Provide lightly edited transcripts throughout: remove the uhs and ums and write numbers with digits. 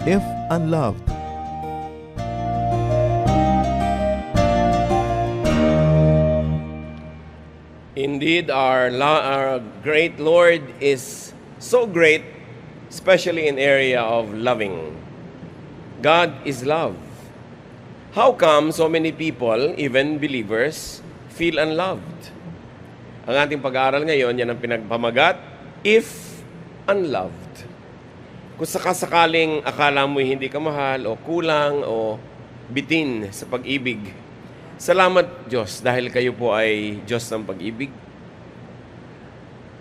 if unloved. Indeed, our great Lord is so great, especially in area of loving. God is love. How come so many people, even believers, feel unloved? Ang ating pag-aaral ngayon, yan ang pinagpamagat, if unloved. Kung sakasakaling akala mo hindi ka mahal o kulang o bitin sa pag-ibig, salamat Diyos dahil kayo po ay Diyos ng pag-ibig.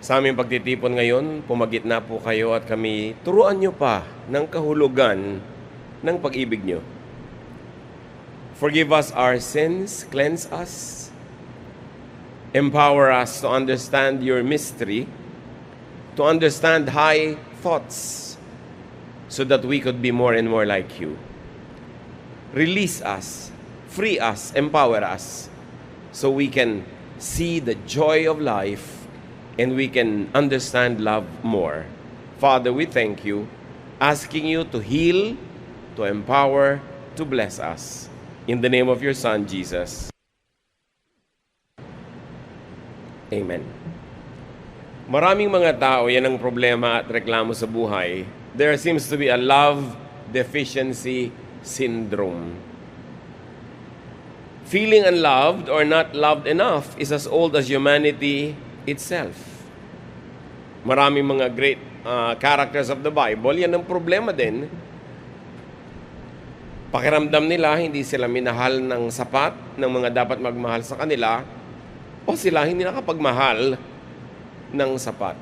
Sa aming pagtitipon ngayon, pumagit na po kayo at kami turuan nyo pa ng kahulugan ng pag-ibig nyo. Forgive us our sins, cleanse us, empower us to understand your mystery, to understand high thoughts, so that we could be more and more like you. Release us, free us, empower us, so we can see the joy of life and we can understand love more. Father, we thank you, asking you to heal, to empower, to bless us. In the name of your Son, Jesus. Amen. Maraming mga tao, yan ang problema at reklamo sa buhay. There seems to be a love deficiency syndrome. Feeling unloved or not loved enough is as old as humanity itself. Maraming mga great characters of the Bible, yan ang problema din. Pakiramdam nila, hindi sila minahal ng sapat ng mga dapat magmahal sa kanila o sila hindi nakapagmahal ng sapat.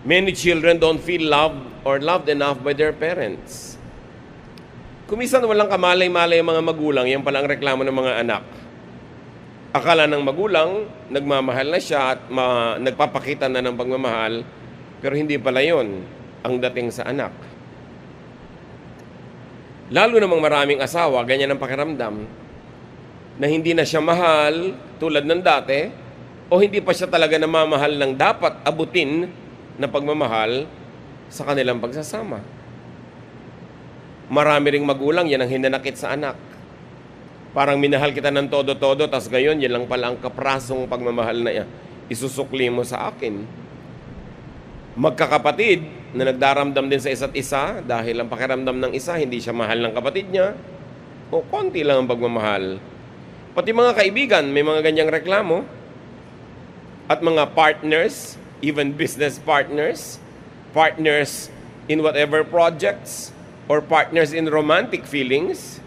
Many children don't feel loved or loved enough by their parents. Kumisan walang kamalay-malay ang mga magulang, yan pala ang reklamo ng mga anak. Akala ng magulang, nagmamahal na siya at nagpapakita na ng pagmamahal, pero hindi pala yon ang dating sa anak. Lalo namang maraming asawa, ganyan ang pakiramdam, na hindi na siya mahal tulad ng dati, o hindi pa siya talaga namamahal ng dapat abutin na pagmamahal sa kanilang pagsasama. Marami ring magulang, yan ang hinanakit sa anak. Parang minahal kita ng todo-todo, tas ngayon, yan lang pala ang kaprasong pagmamahal na isusukli mo sa akin. Magkakapatid na nagdaramdam din sa isa't isa dahil ang pakiramdam ng isa, hindi siya mahal ng kapatid niya, o konti lang ang pagmamahal. Pati mga kaibigan, may mga ganyang reklamo. At mga partners, even business partners, partners in whatever projects, or partners in romantic feelings,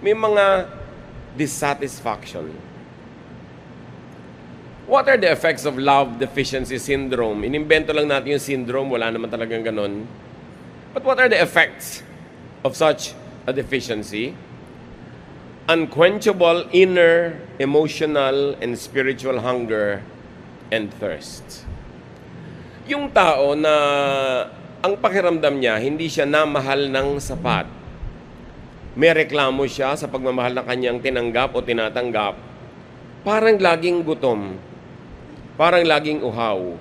may mga dissatisfaction. What are the effects of love deficiency syndrome? Inimbento lang natin yung syndrome, wala naman talagang ganon. But what are the effects of such a deficiency? Unquenchable inner, emotional, and spiritual hunger and thirst. Yung tao na ang pakiramdam niya, hindi siya namahal ng sapat. May reklamo siya sa pagmamahal na kanyang tinanggap o tinatanggap. Parang laging gutom. Parang laging uhaw.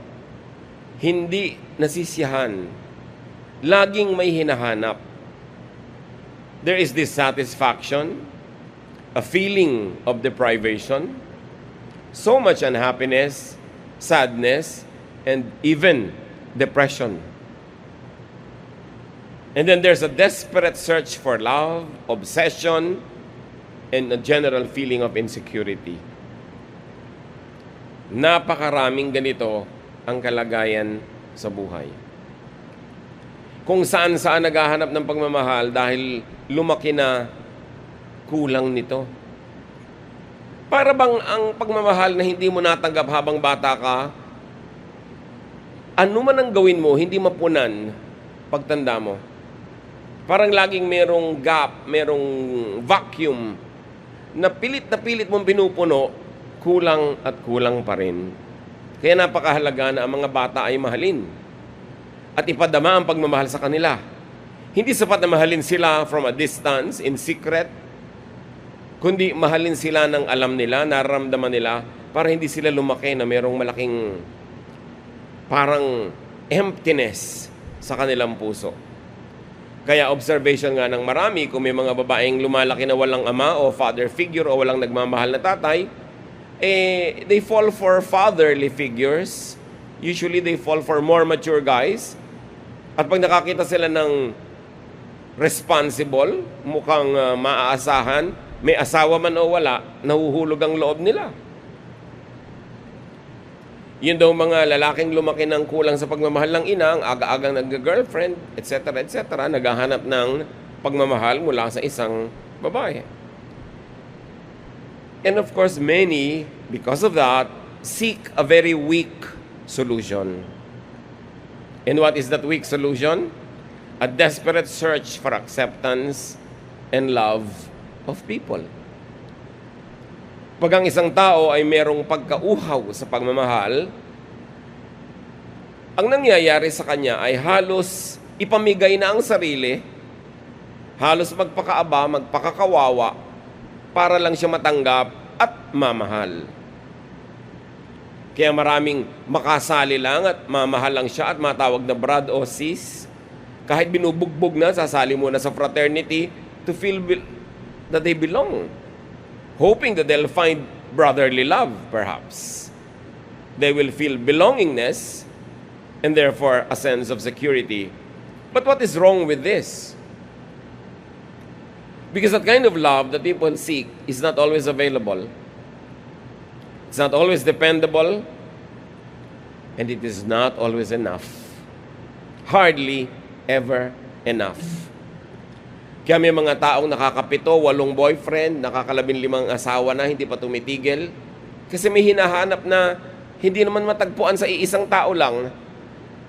Hindi nasisiyahan. Laging may hinahanap. There is dissatisfaction, a feeling of deprivation, so much unhappiness, sadness, and even depression. And then there's a desperate search for love, obsession, and a general feeling of insecurity. Napakaraming ganito ang kalagayan sa buhay. Kung saan-saan naghahanap ng pagmamahal dahil lumaki na kulang nito. Para bang ang pagmamahal na hindi mo natanggap habang bata ka, ano man ang gawin mo, hindi mapunan pagtanda mo. Parang laging merong gap, merong vacuum na pilit mong pinupuno, kulang at kulang pa rin. Kaya napakahalaga na ang mga bata ay mahalin at ipadama ang pagmamahal sa kanila. Hindi sapat na mahalin sila from a distance, in secret, kundi mahalin sila ng alam nila, nararamdaman nila, para hindi sila lumaki na merong malaking parang emptiness sa kanilang puso. Kaya observation nga ng marami, kung may mga babaeng lumalaki na walang ama o father figure o walang nagmamahal na tatay, they fall for fatherly figures. Usually, they fall for more mature guys. At pag nakakita sila ng responsible, mukhang maaasahan, may asawa man o wala, nahuhulog ang loob nila. Yun daw mga lalaking lumaki ng kulang sa pagmamahal ng ina, ang aga-agang nag-girlfriend, etc., naghahanap ng pagmamahal mula sa isang babae. And of course, many, because of that, seek a very weak solution. And what is that weak solution? A desperate search for acceptance and love of people. Pag ang isang tao ay merong pagkauhaw sa pagmamahal, ang nangyayari sa kanya ay halos ipamigay na ang sarili, halos magpakaaba, magpakakawawa, para lang siya matanggap at mamahal. Kaya maraming makasali lang at mamahal lang siya at matawag na brad o sis. Kahit binubugbog na, sasali muna sa fraternity to feel that they belong. Hoping that they'll find brotherly love, perhaps. They will feel belongingness and therefore a sense of security. But what is wrong with this? Because that kind of love that people seek is not always available. It's not always dependable. And it is not always enough. Hardly ever enough. Kaya may mga taong nakakapito, 8 boyfriend, nakaka-15 asawa na, hindi pa tumitigil. Kasi may hinahanap na hindi naman matagpuan sa iisang tao lang.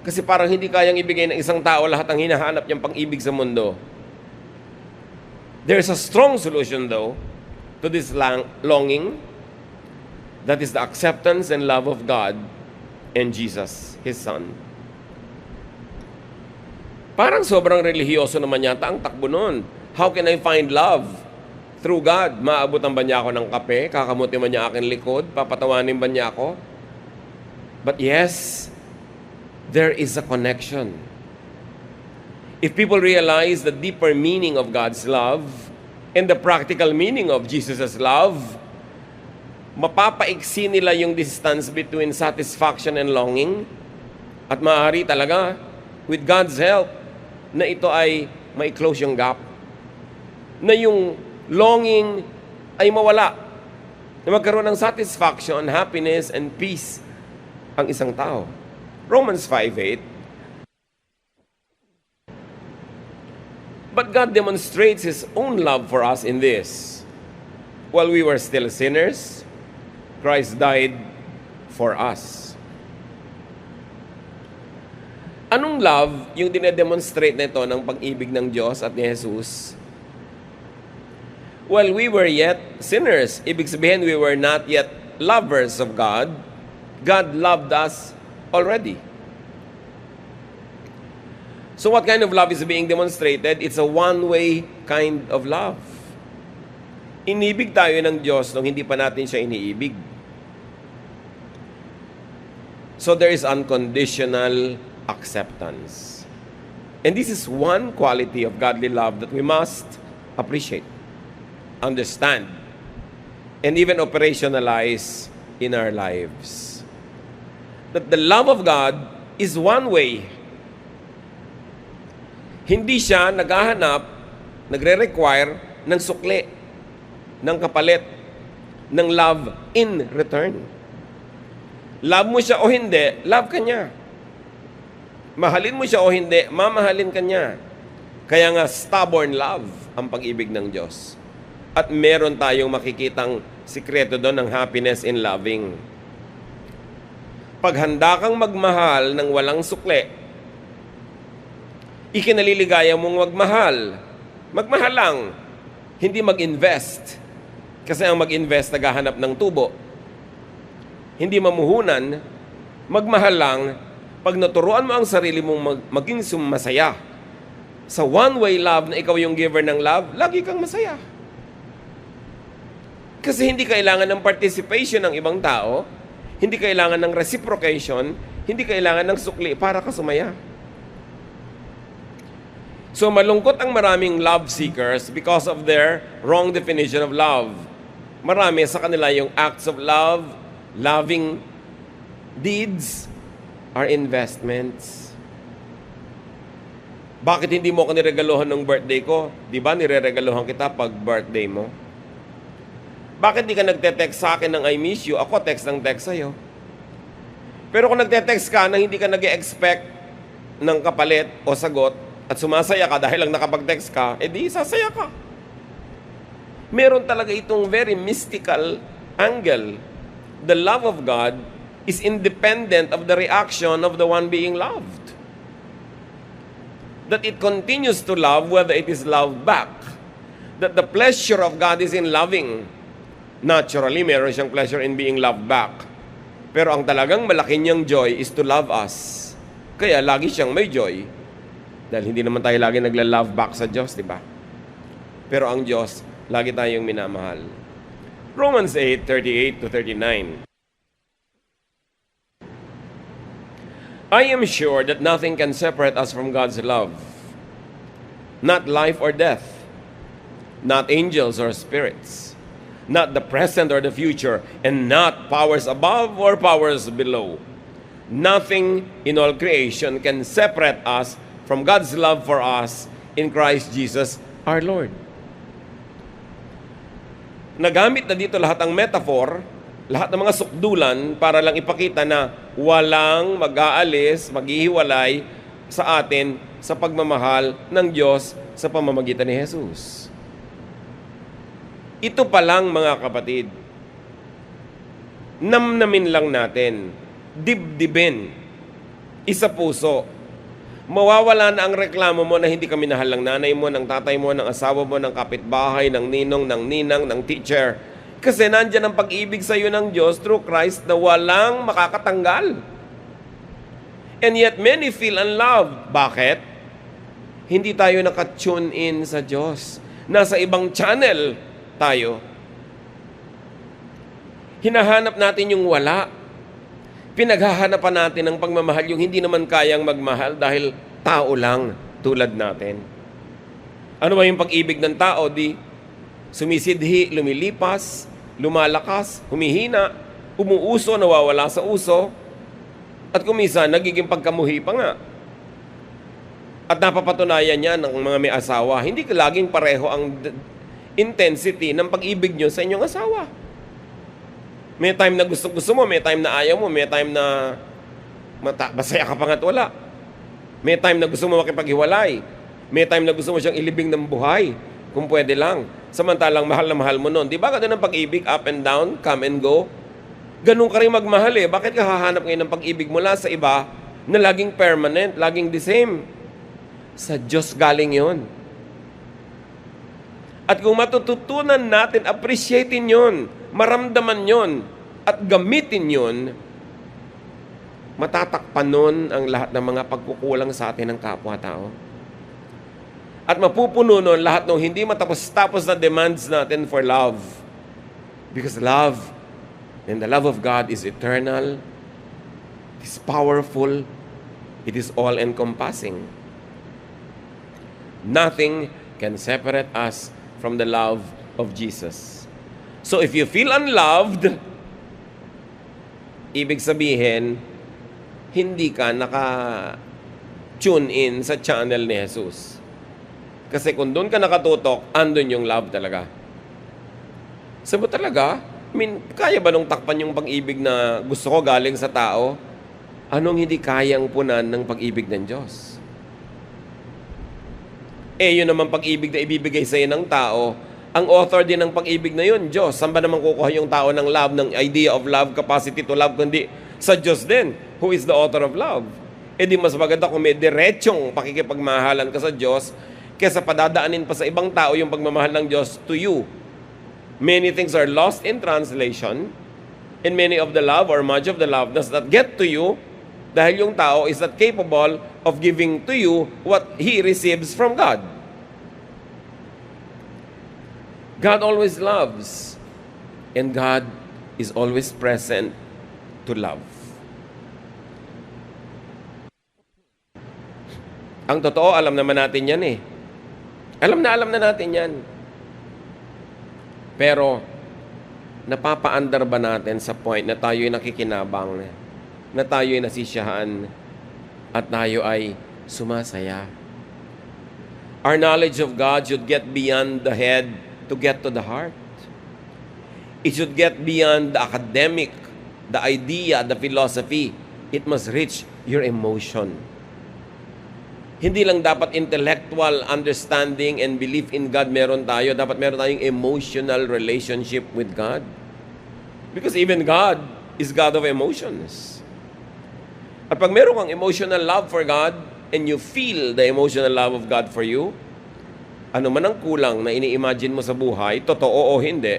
Kasi parang hindi kayang ibigay ng isang tao lahat ang hinahanap niyang pang-ibig sa mundo. There's a strong solution though to this longing. That is the acceptance and love of God and Jesus, His Son. Parang sobrang relihiyoso naman yata ang takbo nun. How can I find love? Through God. Maabutan ba niya ako ng kape? Kakamuti man niya aking likod? Papatawanin ba niya ako? But yes, there is a connection. If people realize the deeper meaning of God's love and the practical meaning of Jesus' love, mapapaiksi nila yung distance between satisfaction and longing. At maaari talaga, with God's help, na ito ay may close yung gap. Na yung longing ay mawala. Na magkaroon ng satisfaction, happiness, and peace ang isang tao. Romans 5:8. But God demonstrates His own love for us in this. While we were still sinners, Christ died for us. Anong love yung dinedemonstrate nito ng pag-ibig ng Diyos at ni Jesus? While we were yet sinners, ibig sabihin we were not yet lovers of God, God loved us already. So what kind of love is being demonstrated? It's a one-way kind of love. Inibig tayo ng Diyos nung hindi pa natin siya iniibig. So there is unconditional acceptance. And this is one quality of godly love that we must appreciate, understand, and even operationalize in our lives. That the love of God is one way. Hindi siya naghahanap, nagre-require ng sukli, ng kapalit, ng love in return. Love mo siya o hindi, love ka niya. Mahalin mo siya o hindi, mamahalin ka niya. Kaya nga, stubborn love ang pag-ibig ng Diyos. At meron tayong makikitang sikreto doon ng happiness in loving. Pag handa kang magmahal ng walang sukli, ikinaliligaya mong magmahal. Magmahal lang, hindi mag-invest. Kasi ang mag-invest naghahanap ng tubo. Hindi mamuhunan, magmahal lang. Pag naturuan mo ang sarili mong maging masaya sa one-way love na ikaw yung giver ng love, lagi kang masaya. Kasi hindi kailangan ng participation ng ibang tao, hindi kailangan ng reciprocation, hindi kailangan ng sukli para ka sumaya. So malungkot ang maraming love seekers because of their wrong definition of love. Marami sa kanila yung acts of love, loving deeds are investments. Bakit hindi mo ako niregaluhan ng birthday ko? Di ba nireregaluhan kita pag birthday mo? Bakit di ka nagte-text sa akin ng I miss you? Ako text ng text sa'yo. Pero kung nagte-text ka na hindi ka nag-expect ng kapalit o sagot at sumasaya ka dahil lang nakapag-text ka, edi sasaya ka. Meron talaga itong very mystical angle. The love of God is independent of the reaction of the one being loved. That it continues to love whether it is loved back. That the pleasure of God is in loving. Naturally, meron siyang pleasure in being loved back. Pero ang talagang malaki niyang joy is to love us. Kaya lagi siyang may joy. Dahil hindi naman tayo lagi nagla-love back sa Diyos, di ba? Pero ang Diyos, lagi tayong minamahal. Romans 8:38-39. I am sure that nothing can separate us from God's love. Not life or death. Not angels or spirits. Not the present or the future. And not powers above or powers below. Nothing in all creation can separate us from God's love for us in Christ Jesus our Lord. Nagamit na dito lahat ng metaphor, lahat ng mga sukdulan para lang ipakita na walang mag-aalis, maghihiwalay sa atin sa pagmamahal ng Diyos sa pamamagitan ni Jesus. Ito pa lang mga kapatid, namnamin lang natin, dibdibin, isa puso. Mawawala na ang reklamo mo na hindi ka minahal ng nanay mo, ng tatay mo, ng asawa mo, ng kapitbahay, ng ninong, ng ninang, ng teacher. Kasi nandyan ang pag-ibig sa iyo ng Diyos through Christ na walang makakatanggal. And yet many feel unloved. Bakit? Hindi tayo nakatune in sa Diyos. Nasa ibang channel tayo. Hinahanap natin yung wala. Pinaghahanapan natin ang pagmamahal yung hindi naman kayang magmahal dahil tao lang tulad natin. Ano ba yung pag-ibig ng tao? Di sumisidhi, lumilipas, lumalakas, humihina, umuuso, nawawala sa uso, at kumisa nagiging pagkamuhi pa nga. At napapatunayan niya ng mga may asawa, hindi laging pareho ang intensity ng pag-ibig nyo sa inyong asawa. May time na gusto mo, may time na ayaw mo, may time na masaya ka pa nga't wala. May time na gusto mo makipaghiwalay. May time na gusto mo siyang ilibing ng buhay, kung pwede lang. Samantalang mahal na mahal mo nun. Di ba ganun ang pag-ibig, up and down, come and go? Ganun ka rin magmahal eh. Bakit ka hahanap ngayon ng pag-ibig mula sa iba na laging permanent, laging the same? Sa Diyos galing yon. At kung matututunan natin, appreciatein yon, maramdaman yon, at gamitin yon, matatakpan nun ang lahat ng mga pagkukulang sa atin ng kapwa-tao. At mapupuno nun lahat ng hindi matapos-tapos na demands natin for love. Because love, and the love of God is eternal, it is powerful, it is all-encompassing. Nothing can separate us from the love of Jesus. So if you feel unloved, ibig sabihin, hindi ka naka-tune in sa channel ni Jesus. Kasi kung doon ka nakatutok, andun yung love talaga. Sabi talaga, kaya ba nung takpan yung pag-ibig na gusto ko galing sa tao? Anong hindi kayang punan ng pag-ibig ng Diyos? Yun naman pag-ibig na ibibigay sa'yo ng tao, ang author din ng pag-ibig na yun, Diyos. Saan ba naman kukuha yung tao ng love, ng idea of love, capacity to love, kundi sa Diyos din, who is the author of love? Di mas maganda kung may diretsong pakikipagmahalan ka sa Diyos, kesa padadaanin pa sa ibang tao yung pagmamahal ng Diyos to you. Many things are lost in translation, and many of the love or much of the love does not get to you dahil yung tao is not capable of giving to you what he receives from God. God always loves, and God is always present to love. Ang totoo, alam naman natin yan eh. Alam na natin yan. Pero, napapaandar ba natin sa point na tayo'y nakikinabang, na tayo'y nasisiyahan, at tayo ay sumasaya? Our knowledge of God should get beyond the head to get to the heart. It should get beyond the academic, the idea, the philosophy. It must reach your emotion. Hindi lang dapat intellectual understanding and belief in God meron tayo. Dapat meron tayong emotional relationship with God. Because even God is God of emotions. At pag meron kang emotional love for God and you feel the emotional love of God for you, ano man ang kulang na ini-imagine mo sa buhay, totoo o hindi,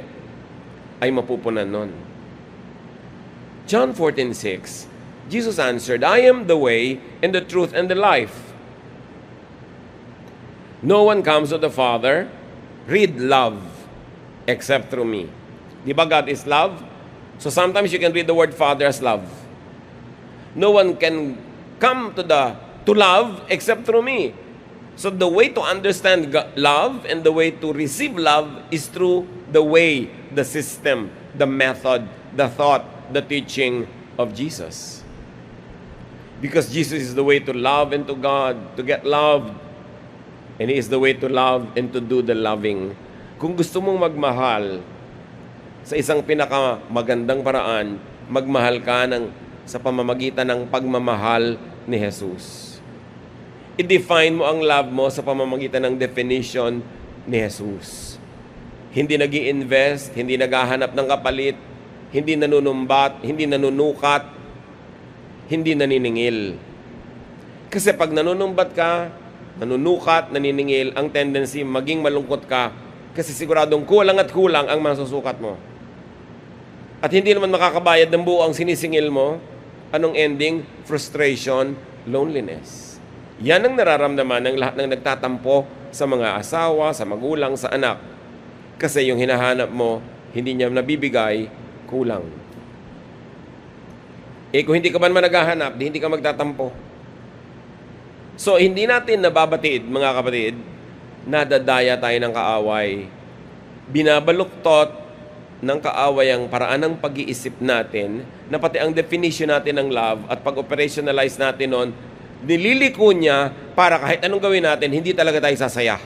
ay mapupunan nun. John 14:6, Jesus answered, I am the way and the truth and the life. No one comes to the Father, read love, except through me. Di ba God is love? So sometimes you can read the word Father as love. No one can come to love except through me. So the way to understand love and the way to receive love is through the way, the system, the method, the thought, the teaching of Jesus. Because Jesus is the way to love and to God, to get loved. And He is the way to love and to do the loving. Kung gusto mong magmahal, sa isang pinakamagandang paraan, magmahal ka sa pamamagitan ng pagmamahal ni Jesus. I-define mo ang love mo sa pamamagitan ng definition ni Jesus. Hindi nag-i-invest, hindi naghahanap ng kapalit, hindi nanunumbat, hindi nanunukat, hindi naniningil. Kasi pag nanunumbat ka, nanunukat, naniningil, ang tendency maging malungkot ka kasi siguradong kulang at kulang ang masusukat mo. At hindi naman makakabayad ng buo ang sinisingil mo. Anong ending? Frustration, loneliness. Yan ang nararamdaman ng lahat ng nagtatampo sa mga asawa, sa magulang, sa anak. Kasi yung hinahanap mo, hindi niya nabibigay, kulang. Kung hindi ka man naghahanap, hindi ka magtatampo. So, hindi natin nababatid, mga kapatid, nadadaya tayo ng kaaway. Binabaluktot ng kaaway ang paraan ng pag-iisip natin na pati ang definition natin ng love at pag-operationalize natin nun, nililiko niya para kahit anong gawin natin, hindi talaga tayo sasaya.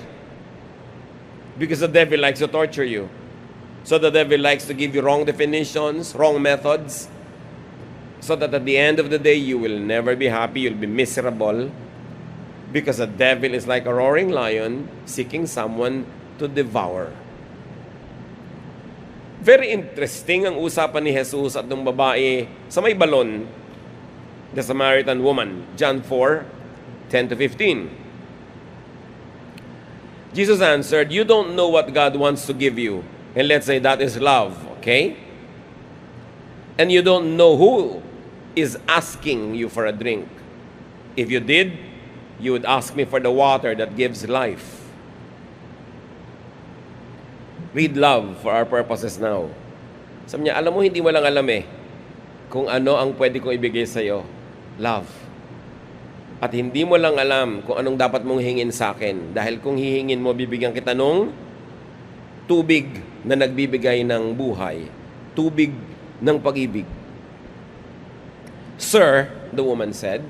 Because the devil likes to torture you. So the devil likes to give you wrong definitions, wrong methods, so that at the end of the day, you will never be happy, you'll be miserable. Because the devil is like a roaring lion seeking someone to devour. Very interesting ang usapan ni Jesus at ng babae sa may balon, the Samaritan woman, John 4:10-15. Jesus answered, you don't know what God wants to give you. And let's say that is love, okay? And you don't know who is asking you for a drink. If you did, you would ask me for the water that gives life. Read love for our purposes now. Sabi niya, alam mo, hindi mo lang alam kung ano ang pwede kong ibigay sa'yo. Love. At hindi mo lang alam kung anong dapat mong hingin sa akin. Dahil kung hihingin mo, bibigyan kita nung tubig na nagbibigay ng buhay. Tubig ng pag-ibig. Sir, the woman said,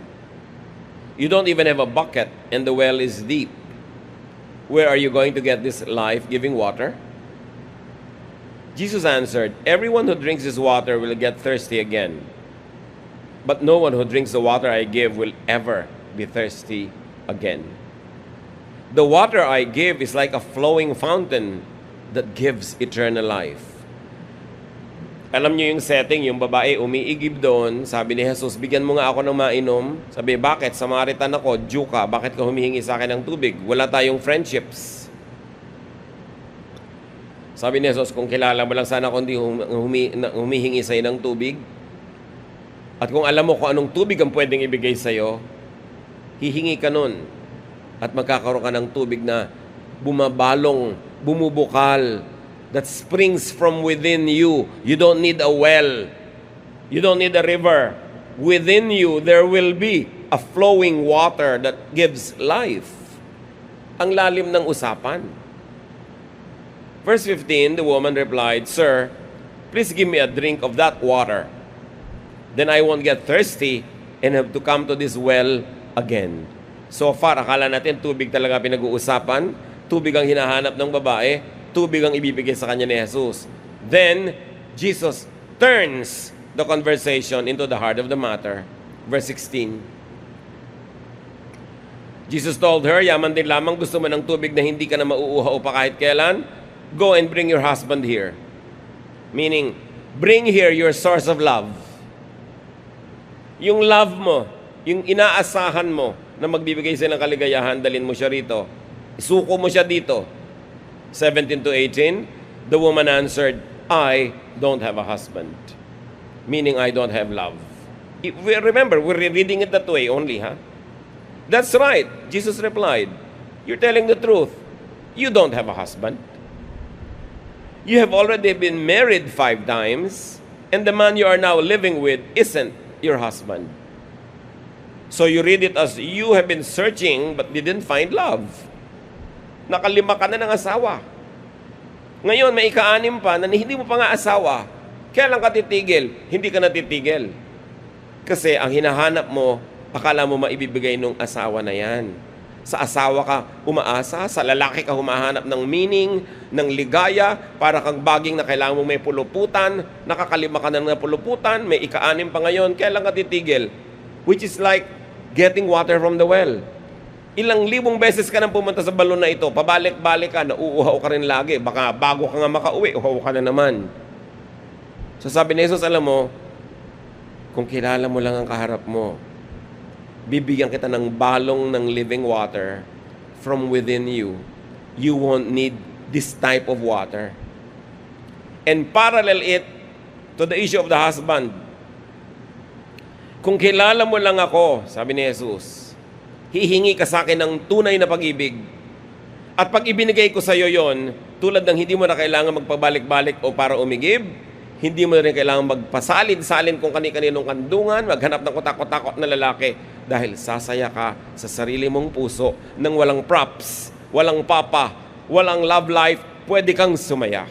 you don't even have a bucket and the well is deep. Where are you going to get this life-giving water? Jesus answered, everyone who drinks this water will get thirsty again. But no one who drinks the water I give will ever be thirsty again. The water I give is like a flowing fountain that gives eternal life. Alam niyo yung setting, yung babae umiigib doon, sabi ni Jesus, bigyan mo nga ako ng mainom. Sabi, bakit? Samaritan ako, Jew ka, bakit ka humihingi sa akin ng tubig? Wala tayong friendships. Sabi ni Jesus, kung kilala mo lang sana kung hindi humihingi sa'yo ng tubig, at kung alam mo kung anong tubig ang pwedeng ibigay sa'yo, hihingi ka nun, at magkakaroon ka ng tubig na bumabalong, bumubukal, that springs from within you. You don't need a well. You don't need a river. Within you, there will be a flowing water that gives life. Ang lalim ng usapan. Verse 15, the woman replied, Sir, please give me a drink of that water. Then I won't get thirsty and have to come to this well again. So far, akala natin tubig talaga pinag-uusapan, tubig ang hinahanap ng babae, tubig ang ibibigay sa kanya ni Jesus. Then, Jesus turns the conversation into the heart of the matter. Verse 16. Jesus told her, yaman din lamang gusto mo ng tubig na hindi ka na mauuhaw pa kahit kailan? Go and bring your husband here. Meaning, bring here your source of love. Yung love mo, yung inaasahan mo na magbibigay siya ng kaligayahan, dalhin mo siya rito. Isuko mo siya dito. 17 to 18, the woman answered, I don't have a husband. Meaning, I don't have love. Remember, we're reading it that way only, huh? That's right, Jesus replied. You're telling the truth. You don't have a husband. You have already been married 5 times, and the man you are now living with isn't your husband. So you read it as you have been searching but didn't find love. Nakalima ka na ng asawa. Ngayon, may ika-6 pa na hindi mo pa nga asawa. Kailan ka titigil? Hindi ka natitigil. Kasi ang hinahanap mo, akala mo maibibigay nung asawa na yan. Sa asawa ka umaasa, sa lalaki ka humahanap ng meaning, ng ligaya, para kang baging na kailangan mo may puluputan, nakakalima ka na ng puluputan, may ika-6 pa ngayon, kailan ka titigil? Which is like getting water from the well. Ilang libong beses ka nang pumunta sa balon na ito, pabalik-balik ka, nauuhaw ka rin lagi, baka bago ka nga makauwi, uhaw ka na naman. So sabi ni Jesus, alam mo, kung kilala mo lang ang kaharap mo, bibigyan kita ng balong ng living water from within you. You won't need this type of water. And parallel it to the issue of the husband. Kung kilala mo lang ako, sabi ni Jesus, hihingi ka sa akin ng tunay na pag-ibig. At pag ibinigay ko sa iyo yon, tulad ng hindi mo na kailangan magpabalik-balik o para umigib, hindi mo na rin kailangan magpasalin-salin kung kani-kaninong kandungan, maghanap ng kutakot-takot na lalaki, dahil sasaya ka sa sarili mong puso nang walang props, walang papa, walang love life, pwede kang sumaya.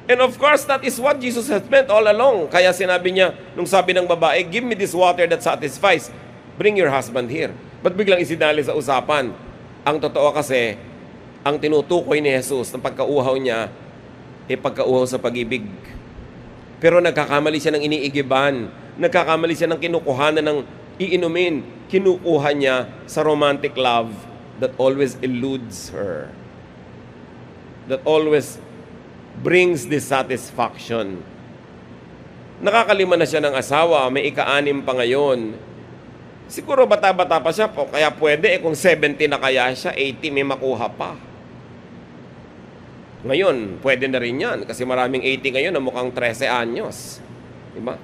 And of course, that is what Jesus has meant all along. Kaya sinabi niya, nung sabi ng babae, give me this water that satisfies. Bring your husband here. Ba't biglang isinali sa usapan? Ang totoo kasi, ang tinutukoy ni Jesus ng pagkauhaw niya, pagkauhaw sa pag-ibig. Pero nagkakamali siya ng iniigiban. Nagkakamali siya ng kinukuhanan ng iinumin. Kinukuha niya sa romantic love that always eludes her. That always brings dissatisfaction. Nakakalima na siya ng asawa, may ika-6 pa ngayon. Siguro bata-bata pa siya po, kaya pwede kung 70 na kaya siya, 80 may makuha pa. Ngayon, pwede na rin yan kasi maraming 80 ngayon na mukhang 13 anyos. Diba?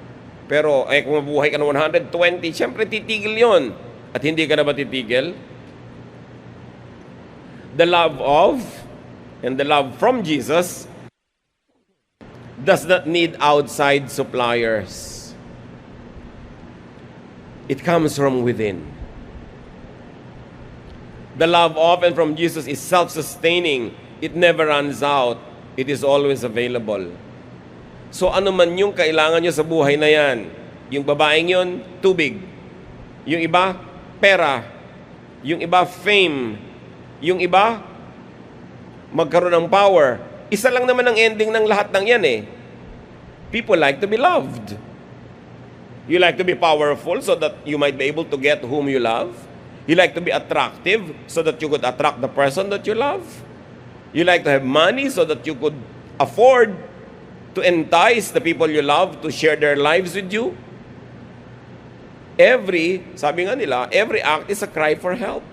Pero kung mabuhay ka ng 120, syempre titigil yon. At hindi ka na ba titigil? The love of and the love from Jesus does not need outside suppliers. It comes from within. The love of and from Jesus is self-sustaining. It never runs out. It is always available. So ano man yung kailangan nyo sa buhay na yan, yung babaeng yun, tubig. Yung iba, pera. Yung iba, fame. Yung iba, magkaroon ng power. Isa lang naman ang ending ng lahat ng yan eh. People like to be loved. You like to be powerful so that you might be able to get whom you love. You like to be attractive so that you could attract the person that you love. You like to have money so that you could afford to entice the people you love to share their lives with you. Sabi nga nila, every act is a cry for help.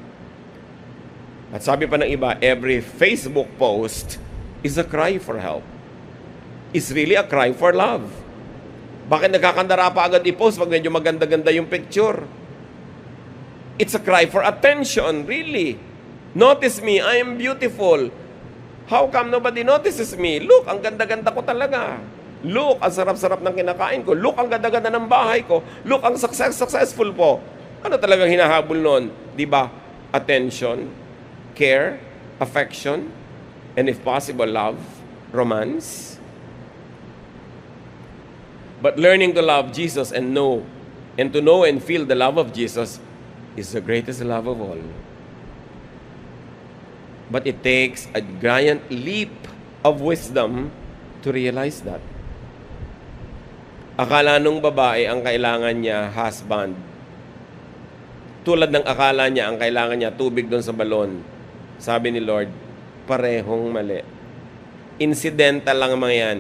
At sabi pa ng iba, every Facebook post is a cry for help. It's really a cry for love. Bakit nagkakandara pa agad i-post pag medyo maganda-ganda yung picture? It's a cry for attention, really. Notice me, I am beautiful. How come nobody notices me? Look, ang ganda-ganda ko talaga. Look, ang sarap-sarap ng kinakain ko. Look, ang ganda-ganda ng bahay ko. Look, ang successful po. Ano talagang hinahabol nun? Di ba? Attention, care, affection, and if possible, love, romance. But learning to love Jesus and to know and feel the love of Jesus is the greatest love of all. But it takes a giant leap of wisdom to realize that. Akala nung babae ang kailangan niya husband. Tulad ng akala niya ang kailangan niya tubig doon sa balon. Sabi ni Lord, parehong mali. Incidental lang mga yan.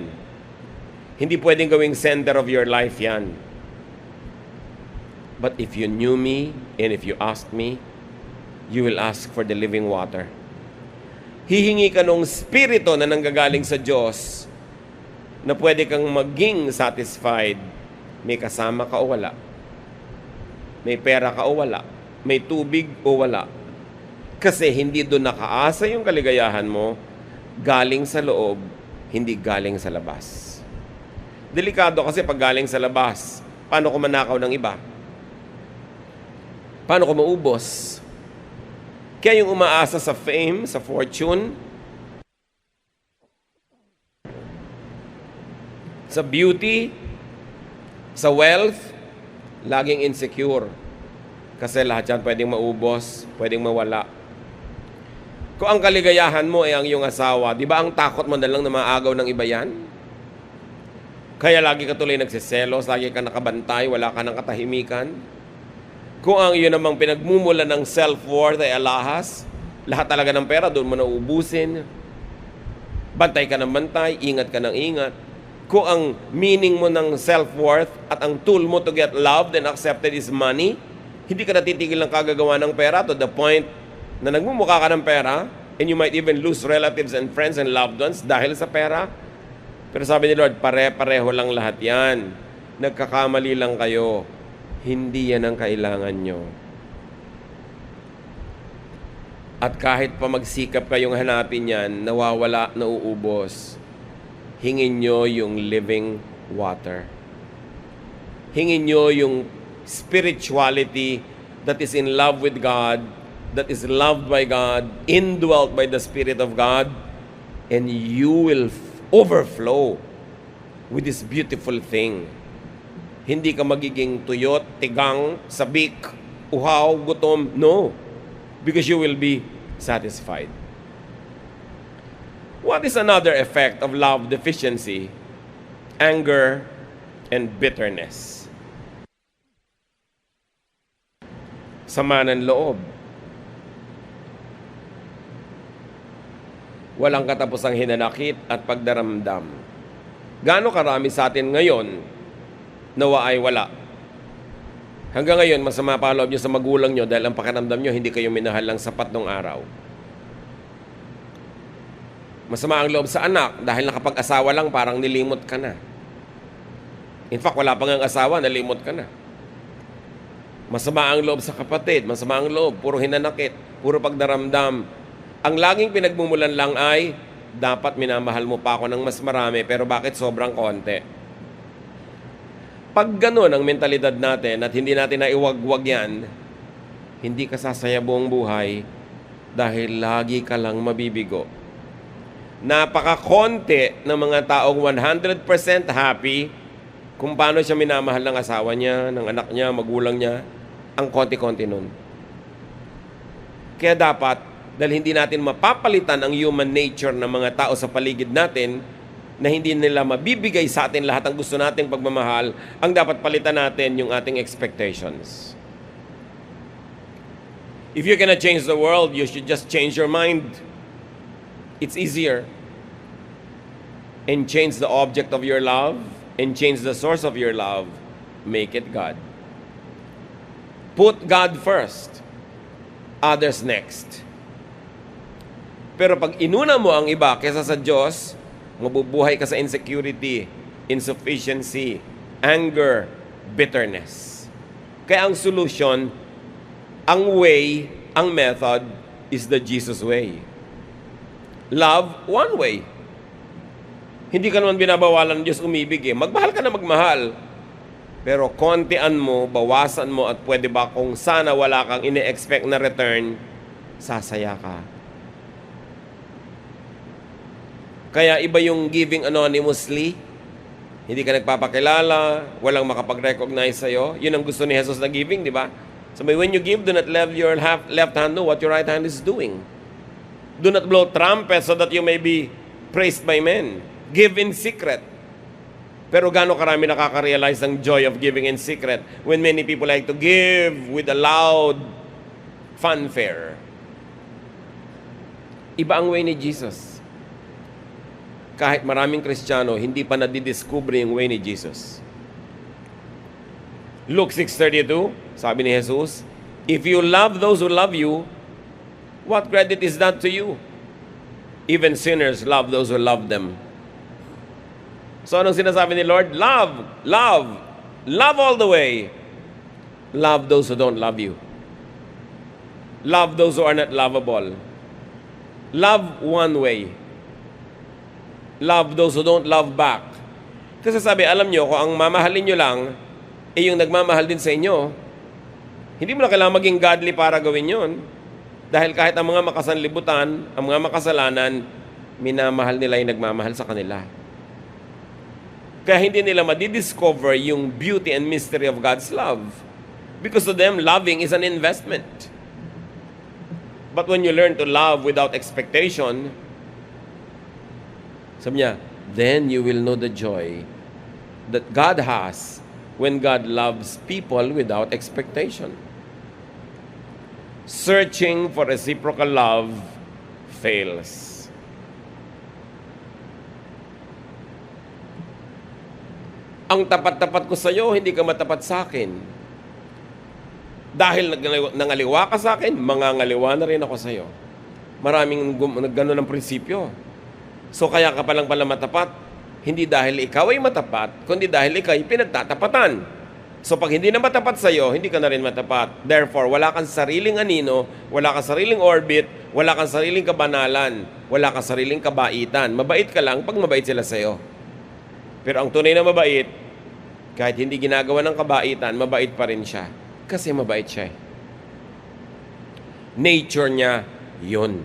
Hindi pwedeng gawing center of your life yan. But if you knew me and if you asked me, you will ask for the living water. Hihingi ka ng spirito na nanggagaling sa Diyos na pwede kang maging satisfied. May kasama ka o wala. May pera ka o wala. May tubig o wala. Kasi hindi doon nakaasa yung kaligayahan mo, galing sa loob, hindi galing sa labas. Delikado kasi pag galing sa labas, paano ko manakaw ng iba? Paano ko maubos? Kaya yung umaasa sa fame, sa fortune, sa beauty, sa wealth, laging insecure. Kasi lahat yan pwedeng maubos, pwedeng mawala. Kung ang kaligayahan mo ay ang iyong asawa, di ba ang takot mo na lang na maagaw ng iba yan? Kaya lagi ka tuloy nagsiselos, lagi ka nakabantay, wala ka ng katahimikan. Kung ang iyo namang pinagmumula ng self-worth ay alahas, lahat talaga ng pera doon mo na uubusin. Bantay ka ng bantay, ingat ka ng ingat. Kung ang meaning mo ng self-worth at ang tool mo to get loved and accepted is money, hindi ka natitigil ng kagagawa ng pera to the point na nagmumukha ka ng pera and you might even lose relatives and friends and loved ones dahil sa pera. Pero sabi ni Lord, pare-pareho lang lahat yan. Nagkakamali lang kayo. Hindi yan ang kailangan nyo. At kahit pa magsikap kayong hanapin yan, nawawala, nauubos. Hingin nyo yung living water. Hingin nyo yung spirituality that is in love with God, that is loved by God, indwelt by the Spirit of God, and you will overflow with this beautiful thing. Hindi ka magiging tuyot, tigang, sabik, uhaw, gutom. No. Because you will be satisfied. What is another effect of love deficiency? Anger and bitterness. Sama ng loob. Walang katapusang hinanakit at pagdaramdam. Gaano karami sa atin ngayon nawa ay wala? Hanggang ngayon, masama pa loob nyo sa magulang nyo dahil ang pakiramdam nyo hindi kayo minahal ng sapat nung araw. Masama ang loob sa anak dahil nakapag-asawa lang parang nilimot ka na. In fact, wala pang ang asawa, nalimot ka na. Masama ang loob sa kapatid, masama ang loob, puro hinanakit, puro pagdaramdam. Ang laging pinagmumulan lang ay, dapat minamahal mo pa ako ng mas marami, pero bakit sobrang konti? Pag ganun ang mentalidad natin at hindi natin naiwagwag yan, hindi ka sasaya buong buhay dahil lagi ka lang mabibigo. Napakakonti ng mga taong 100% happy kung paano siya minamahal ng asawa niya, ng anak niya, magulang niya. Ang konti-konti nun. Kaya dapat, dahil hindi natin mapapalitan ang human nature ng mga tao sa paligid natin, na hindi nila mabibigay sa atin lahat ang gusto nating pagmamahal, ang dapat palitan natin yung ating expectations. If you're gonna change the world, you should just change your mind. It's easier. And change the object of your love, and change the source of your love. Make it God. Put God first, others next. Pero pag inuna mo ang iba kaysa sa Diyos, mabubuhay ka sa insecurity, insufficiency, anger, bitterness. Kaya ang solution, ang way, ang method is the Jesus way. Love one way. Hindi ka naman binabawalan ng Diyos umibig eh. Magmahal ka na magmahal. Pero kontian mo, bawasan mo, at pwede ba kung sana wala kang ine-expect na return, sasaya ka. Kaya iba yung giving anonymously. Hindi ka nagpapakilala, walang makapag-recognize sa'yo. Yun ang gusto ni Jesus na giving, di ba? So when you give, do not let your left hand know what your right hand is doing. Do not blow trumpets so that you may be praised by men. Give in secret. Pero gaano karami nakaka-realize ng joy of giving in secret when many people like to give with a loud fanfare. Iba ang way ni Jesus. Kahit maraming Kristiyano, hindi pa nadidiscover yung way ni Jesus. Luke 6:32, sabi ni Jesus, if you love those who love you, what credit is that to you? Even sinners love those who love them. So anong sinasabi ni Lord? Love, love, love all the way. Love those who don't love you. Love those who are not lovable. Love one way. Love those who don't love back. Kasi sabi, alam nyo, kung ang mamahalin nyo lang, yung nagmamahal din sa inyo, hindi mo na kailangan maging godly para gawin yon. Dahil kahit ang mga makasanlibutan, ang mga makasalanan, minamahal nila yung nagmamahal sa kanila. Kaya hindi nila madidiscover yung beauty and mystery of God's love. Because to them, loving is an investment. But when you learn to love without expectation, sabi niya, then you will know the joy that God has when God loves people without expectation. Searching for reciprocal love fails. Ang tapat-tapat ko sa iyo, hindi ka matapat sa akin. Dahil nangaliwa ka sa akin, mangangaliwa na rin ako sa iyo. Maraming gano'n ng prinsipyo. So kaya ka palang pala matapat, hindi dahil ikaw ay matapat, kundi dahil ikaw ay pinagtatapatan. So pag hindi na matapat sa iyo, hindi ka na rin matapat. Therefore, wala kang sariling anino, wala kang sariling orbit, wala kang sariling kabanalan, wala kang sariling kabaitan. Mabait ka lang pag mabait sila sa iyo. Pero ang tunay na mabait, kahit hindi ginagawa ng kabaitan, mabait pa rin siya. Kasi mabait siya. Nature niya, yun.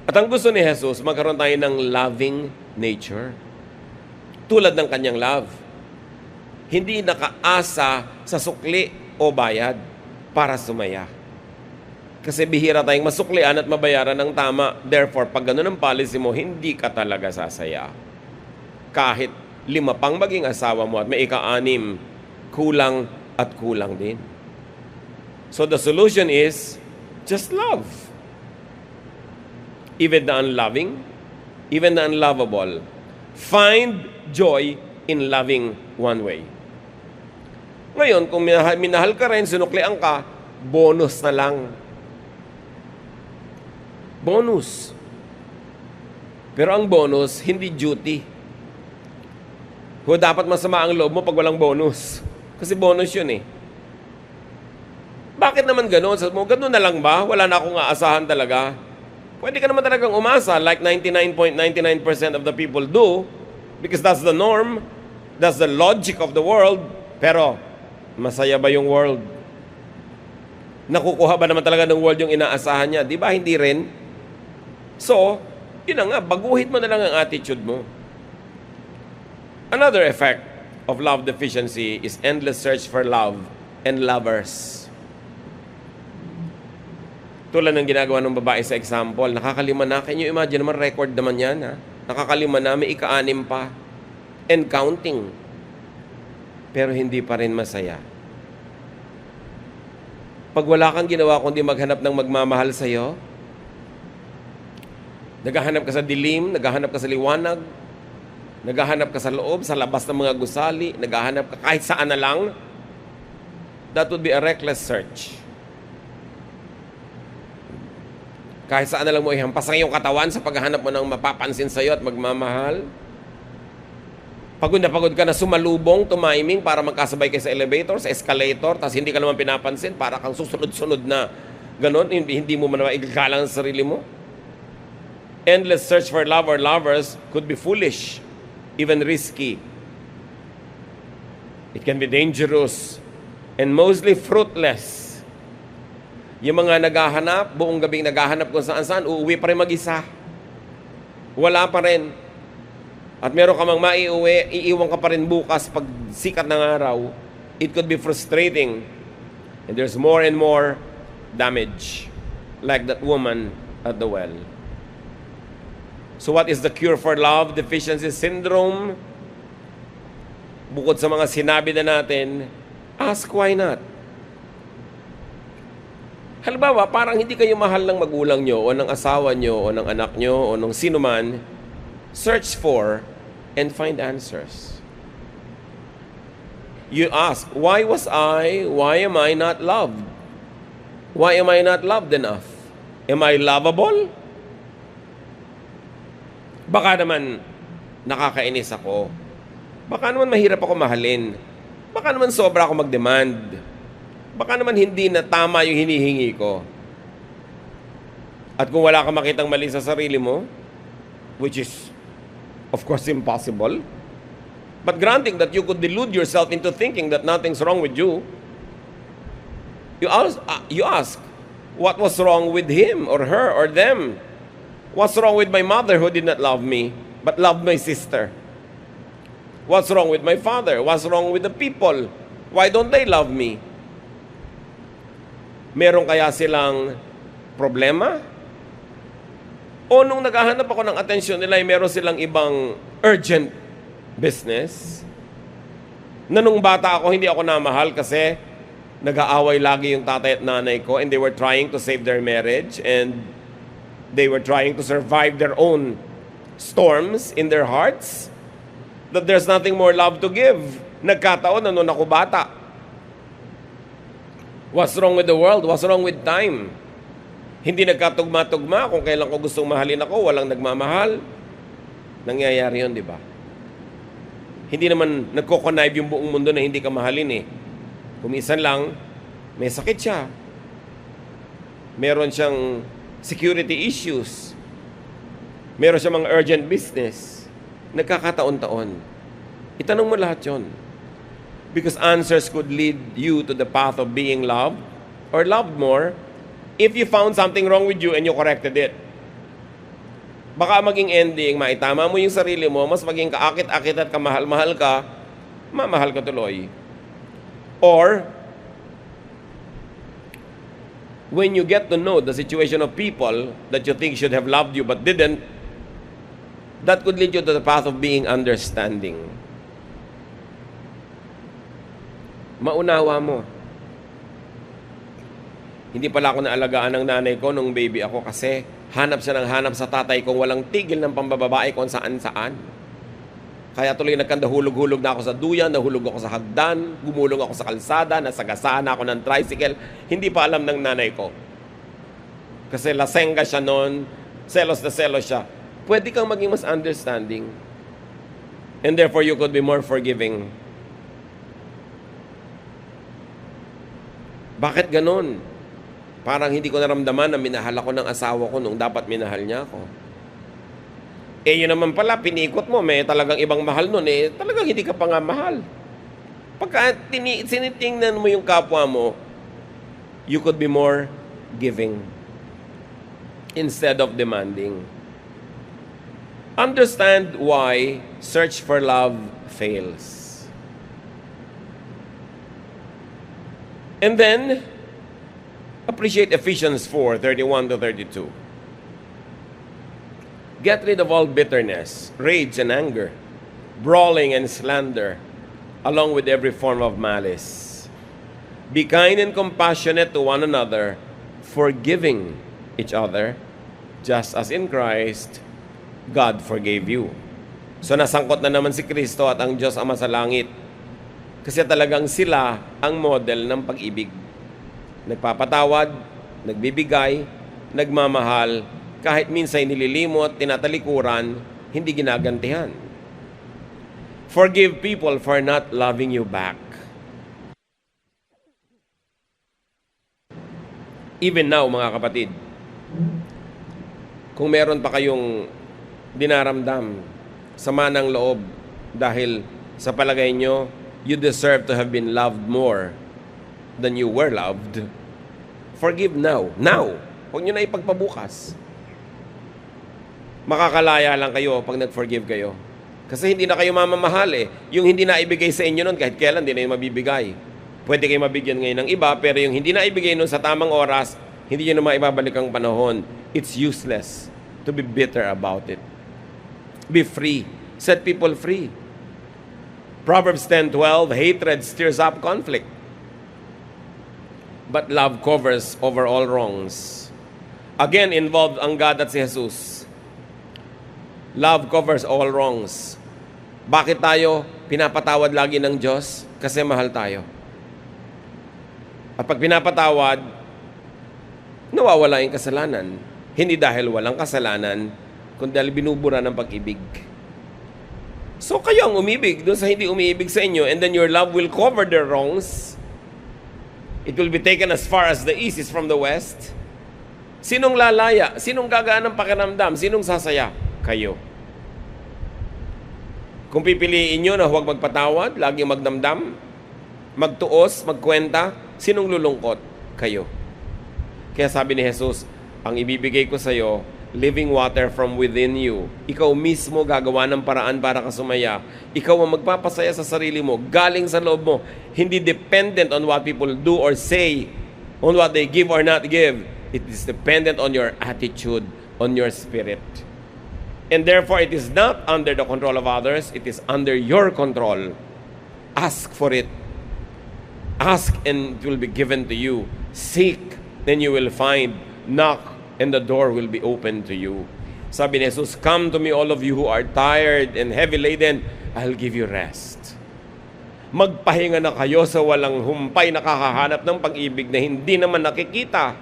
At ang gusto ni Jesus, magkaroon tayo ng loving nature. Tulad ng kanyang love. Hindi nakaasa sa sukli o bayad para sumaya. Kasi bihira tayong masuklian at mabayaran ng tama. Therefore, pag ganun ang policy mo, hindi ka talaga sasaya. Kahit 5 pang maging asawa mo at may ika-6, kulang at kulang din. So the solution is just love. Even the unloving, even the unlovable, find joy in loving one way. Ngayon, kung minahal ka rin, sinuklian ka, bonus na lang. Bonus. Pero ang bonus, hindi duty. Kung dapat masama ang loob mo pag walang bonus. Kasi bonus yun eh. Bakit naman gano'n? Sabi mo, gano'n na lang ba? Wala na akong aasahan talaga. Pwede ka naman talagang umasa like 99.99% of the people do because that's the norm, that's the logic of the world. Pero, masaya ba yung world? Nakukuha ba naman talaga ng world yung inaasahan niya? Di ba? Hindi rin. So, yun na nga, baguhin mo na lang ang attitude mo. Another effect of love deficiency is endless search for love and lovers. Tulad ng ginagawa ng babae sa example, nakakalima na. Can you imagine naman, record naman yan, ha? Nakakalima na, may ika-6 pa. And counting. Pero hindi pa rin masaya. Pag wala kang ginawa kundi maghanap ng magmamahal sa'yo, naghahanap ka sa dilim, naghahanap ka sa liwanag, naghahanap ka sa loob, sa labas ng mga gusali, naghahanap ka kahit saan na lang, that would be a reckless search. Kahit saan na lang mo ihampas ang iyong katawan sa paghahanap mo ng mapapansin sa iyo at magmamahal. Pagod na pagod ka na sumalubong, tumiming para magkasabay kayo sa elevator, sa escalator, tapos hindi ka naman pinapansin, para kang susunod-sunod na ganon, hindi mo man maigagalang sa sarili mo. endless search for love or lovers could be foolish, even risky. It can be dangerous and mostly fruitless. Yung mga naghahanap, buong gabing naghahanap kung saan-saan, uuwi pa rin mag-isa. Wala pa rin. At meron ka mang maiuwi, iiwan ka pa rin bukas pag sikat ng araw. It could be frustrating. And there's more and more damage. Like that woman at the well. So what is the cure for love deficiency syndrome? Bukod sa mga sinabi na natin, ask why not. Halimbawa, parang hindi kayo mahal ng magulang nyo o ng asawa nyo o ng anak nyo o ng sino man, search for and find answers. You ask, why was I, why am I not loved? Why am I not loved enough? Am I lovable? Baka naman nakakainis ako. Baka naman mahirap ako mahalin. Baka naman sobra ako mag-demand. Baka naman hindi na tama yung hinihingi ko. At kung wala kang makitang mali sa sarili mo, which is, of course, impossible, but granting that you could delude yourself into thinking that nothing's wrong with you, you ask, what was wrong with him or her or them? What's wrong with my mother who did not love me, but loved my sister? What's wrong with my father? What's wrong with the people? Why don't they love me? Meron kaya silang problema? O nung naghahanap ako ng atensyon nila, meron silang ibang urgent business? Na nung bata ako, hindi ako namahal kasi nag-aaway lagi yung tatay at nanay ko and they were trying to save their marriage and they were trying to survive their own storms in their hearts. That there's nothing more love to give. Nagkataon na nung ako bata. What's wrong with the world? What's wrong with time? Hindi nagkatugma-tugma kung kailan ko gustong mahalin ako, walang nagmamahal. Nangyayari yun, di ba? Hindi naman nagko-connive yung buong mundo na hindi ka mahalin eh. Kumisan lang, may sakit siya. Meron siyang security issues. Meron siyang mga urgent business. Nagkakataon-taon. Itanong mo lahat yon. Because answers could lead you to the path of being loved or loved more if you found something wrong with you and you corrected it. Baka maging ending, maitama mo yung sarili mo, mas maging kaakit-akit at kamahal-mahal ka, mamahal ka tuloy. Or, when you get to know the situation of people that you think should have loved you but didn't, that could lead you to the path of being understanding. Maunawa mo. Hindi pala ako naalagaan ng nanay ko nung baby ako kasi hanap siya ng hanap sa tatay kong walang tigil ng pambababae kung saan-saan. Kaya tuloy nagkandahulog-hulog na ako sa duyan, nahulog ako sa hagdan, gumulong ako sa kalsada, nasagasaan ako ng tricycle. Hindi pa alam ng nanay ko. Kasi lasengga siya noon, selos na selos siya. Pwede kang maging mas understanding. And therefore, you could be more forgiving. Bakit ganon? Parang hindi ko naramdaman na minahal ako ng asawa ko nung dapat minahal niya ako. Eh yun naman pala, pinikot mo, may talagang ibang mahal nun, eh talagang hindi ka pa nga mahal. Pagka sinitingnan mo yung kapwa mo, you could be more giving instead of demanding. Understand why search for love fails. And then, appreciate Ephesians 4:31-32. Get rid of all bitterness, rage and anger, brawling and slander, along with every form of malice. Be kind and compassionate to one another, forgiving each other, just as in Christ, God forgave you. So nasangkot na naman si Kristo at ang Diyos Ama sa langit. Kasi talagang sila ang model ng pag-ibig. Nagpapatawad, nagbibigay, nagmamahal, kahit minsan nililimot, tinatalikuran, hindi ginagantihan. Forgive people for not loving you back. Even now, mga kapatid, Kung meron pa kayong dinaramdam, sama ng loob, dahil sa palagay nyo, you deserve to have been loved more than you were loved, forgive now. Now! Huwag nyo na ipagpabukas. Makakalaya lang kayo pag nag-forgive kayo. Kasi hindi na kayo mamamahal eh. Yung hindi na ibigay sa inyo nun, kahit kailan, hindi na yung mabibigay. Pwede kayo mabigyan ngayon ng iba, pero yung hindi na ibigay nun sa tamang oras, hindi nyo na maibabalik ang panahon. It's useless to be bitter about it. Be free. Set people free. Proverbs 10:12, hatred stirs up conflict, but love covers over all wrongs. Again, involved ang God at si Jesus. Love covers all wrongs. Bakit tayo pinapatawad lagi ng Diyos? Kasi mahal tayo. At pag pinapatawad, nawawala yung kasalanan. Hindi dahil walang kasalanan, kundi dahil binubura ng pag-ibig. So kayo ang umibig doon sa hindi umiibig sa inyo, and then your love will cover their wrongs. It will be taken as far as the east is from the west. Sinong lalaya? Sinong gagaan ng pakiramdam? Sinong sasaya? Kayo. Kung pipiliin nyo na huwag magpatawad, laging magdamdam, magtuos, magkwenta, sinong lulungkot? Kayo. Kaya sabi ni Jesus, ang ibibigay ko sa iyo, living water from within you. Ikaw mismo gagawa ng paraan para ka sumaya. Ikaw ang magpapasaya sa sarili mo, galing sa loob mo. Hindi dependent on what people do or say, on what they give or not give. It is dependent on your attitude, on your spirit. And therefore, it is not under the control of others. It is under your control. Ask for it. Ask and it will be given to you. Seek, then you will find. Knock, and the door will be open to you. Sabi ni Jesus, come to me all of you who are tired and heavy laden, I'll give you rest. Magpahinga na kayo sa walang humpay nakakahanap ng pag-ibig na hindi naman nakikita.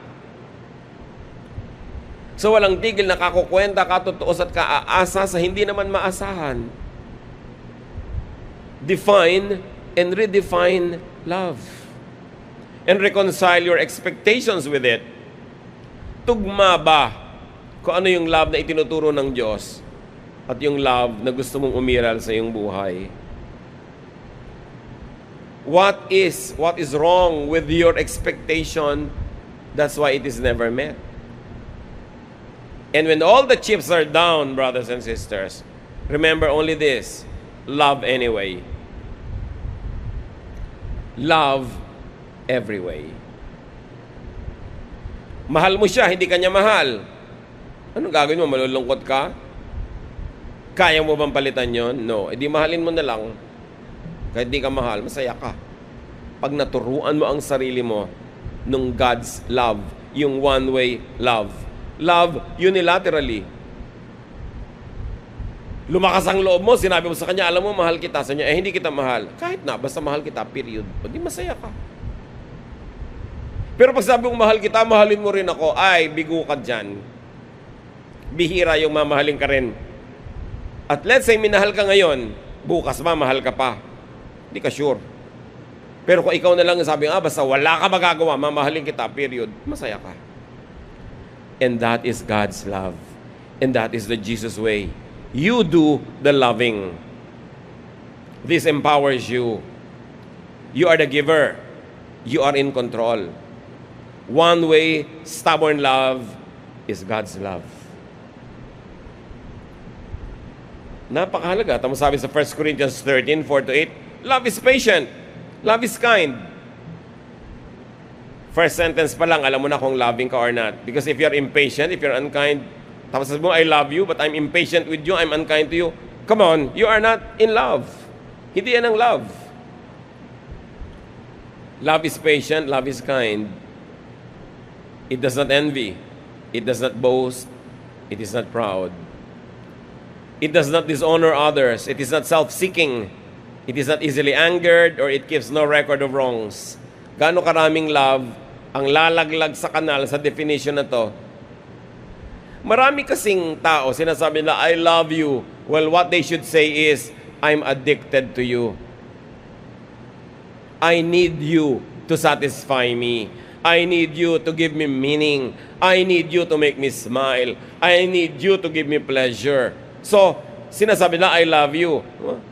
Sa walang tigil nakakukwenta, katutuos at kaaasa sa hindi naman maasahan. Define and redefine love. And reconcile your expectations with it. Tugma ba kung ano yung love na itinuturo ng Diyos at yung love na gusto mong umiral sa iyong buhay? What is wrong with your expectation? That's why it is never met. And when all the chips are down, brothers and sisters, remember only this: love anyway. Love every way. Mahal mo siya, hindi kanya mahal. Anong gagawin mo? Malulungkot ka? Kaya mo bang palitan yon? No. Edi mahalin mo na lang. Kahit di ka mahal, masaya ka. Pag naturuan mo ang sarili mo nung God's love, yung one-way love. Love unilaterally. Lumakas ang loob mo, sinabi mo sa kanya, alam mo, mahal kita. Sa niya, hindi kita mahal. Kahit na, basta mahal kita, period. O di masaya ka. Pero pag sabi mong mahal kita, mahalin mo rin ako, ay, bigo ka dyan. Bihira yung mamahalin ka rin. At let's say, minahal ka ngayon, bukas mahal ka pa. Hindi ka sure. Pero kung ikaw na lang sabi, basta wala ka magagawa, mamahalin kita, period, masaya ka. And that is God's love. And that is the Jesus way. You do the loving. This empowers you. You are the giver. You are in control. One way, stubborn love is God's love. Napakahalaga. Tama sabi sa 1 Corinthians 13, 4-8, love is patient. Love is kind. First sentence pa lang, alam mo na kung loving ka or not. Because if you're impatient, if you're unkind, tapos sabi mo, I love you, but I'm impatient with you, I'm unkind to you. Come on, you are not in love. Hindi yan ang love. Love is patient, love is kind. It does not envy. It does not boast. It is not proud. It does not dishonor others. It is not self-seeking. It is not easily angered, or it keeps no record of wrongs. Gaano karaming love ang lalaglag sa kanal sa definition na to? Marami kasing tao, sinasabi nila, I love you. Well, what they should say is, I'm addicted to you. I need you to satisfy me. I need you to give me meaning. I need you to make me smile. I need you to give me pleasure. So, sinasabi na, I love you.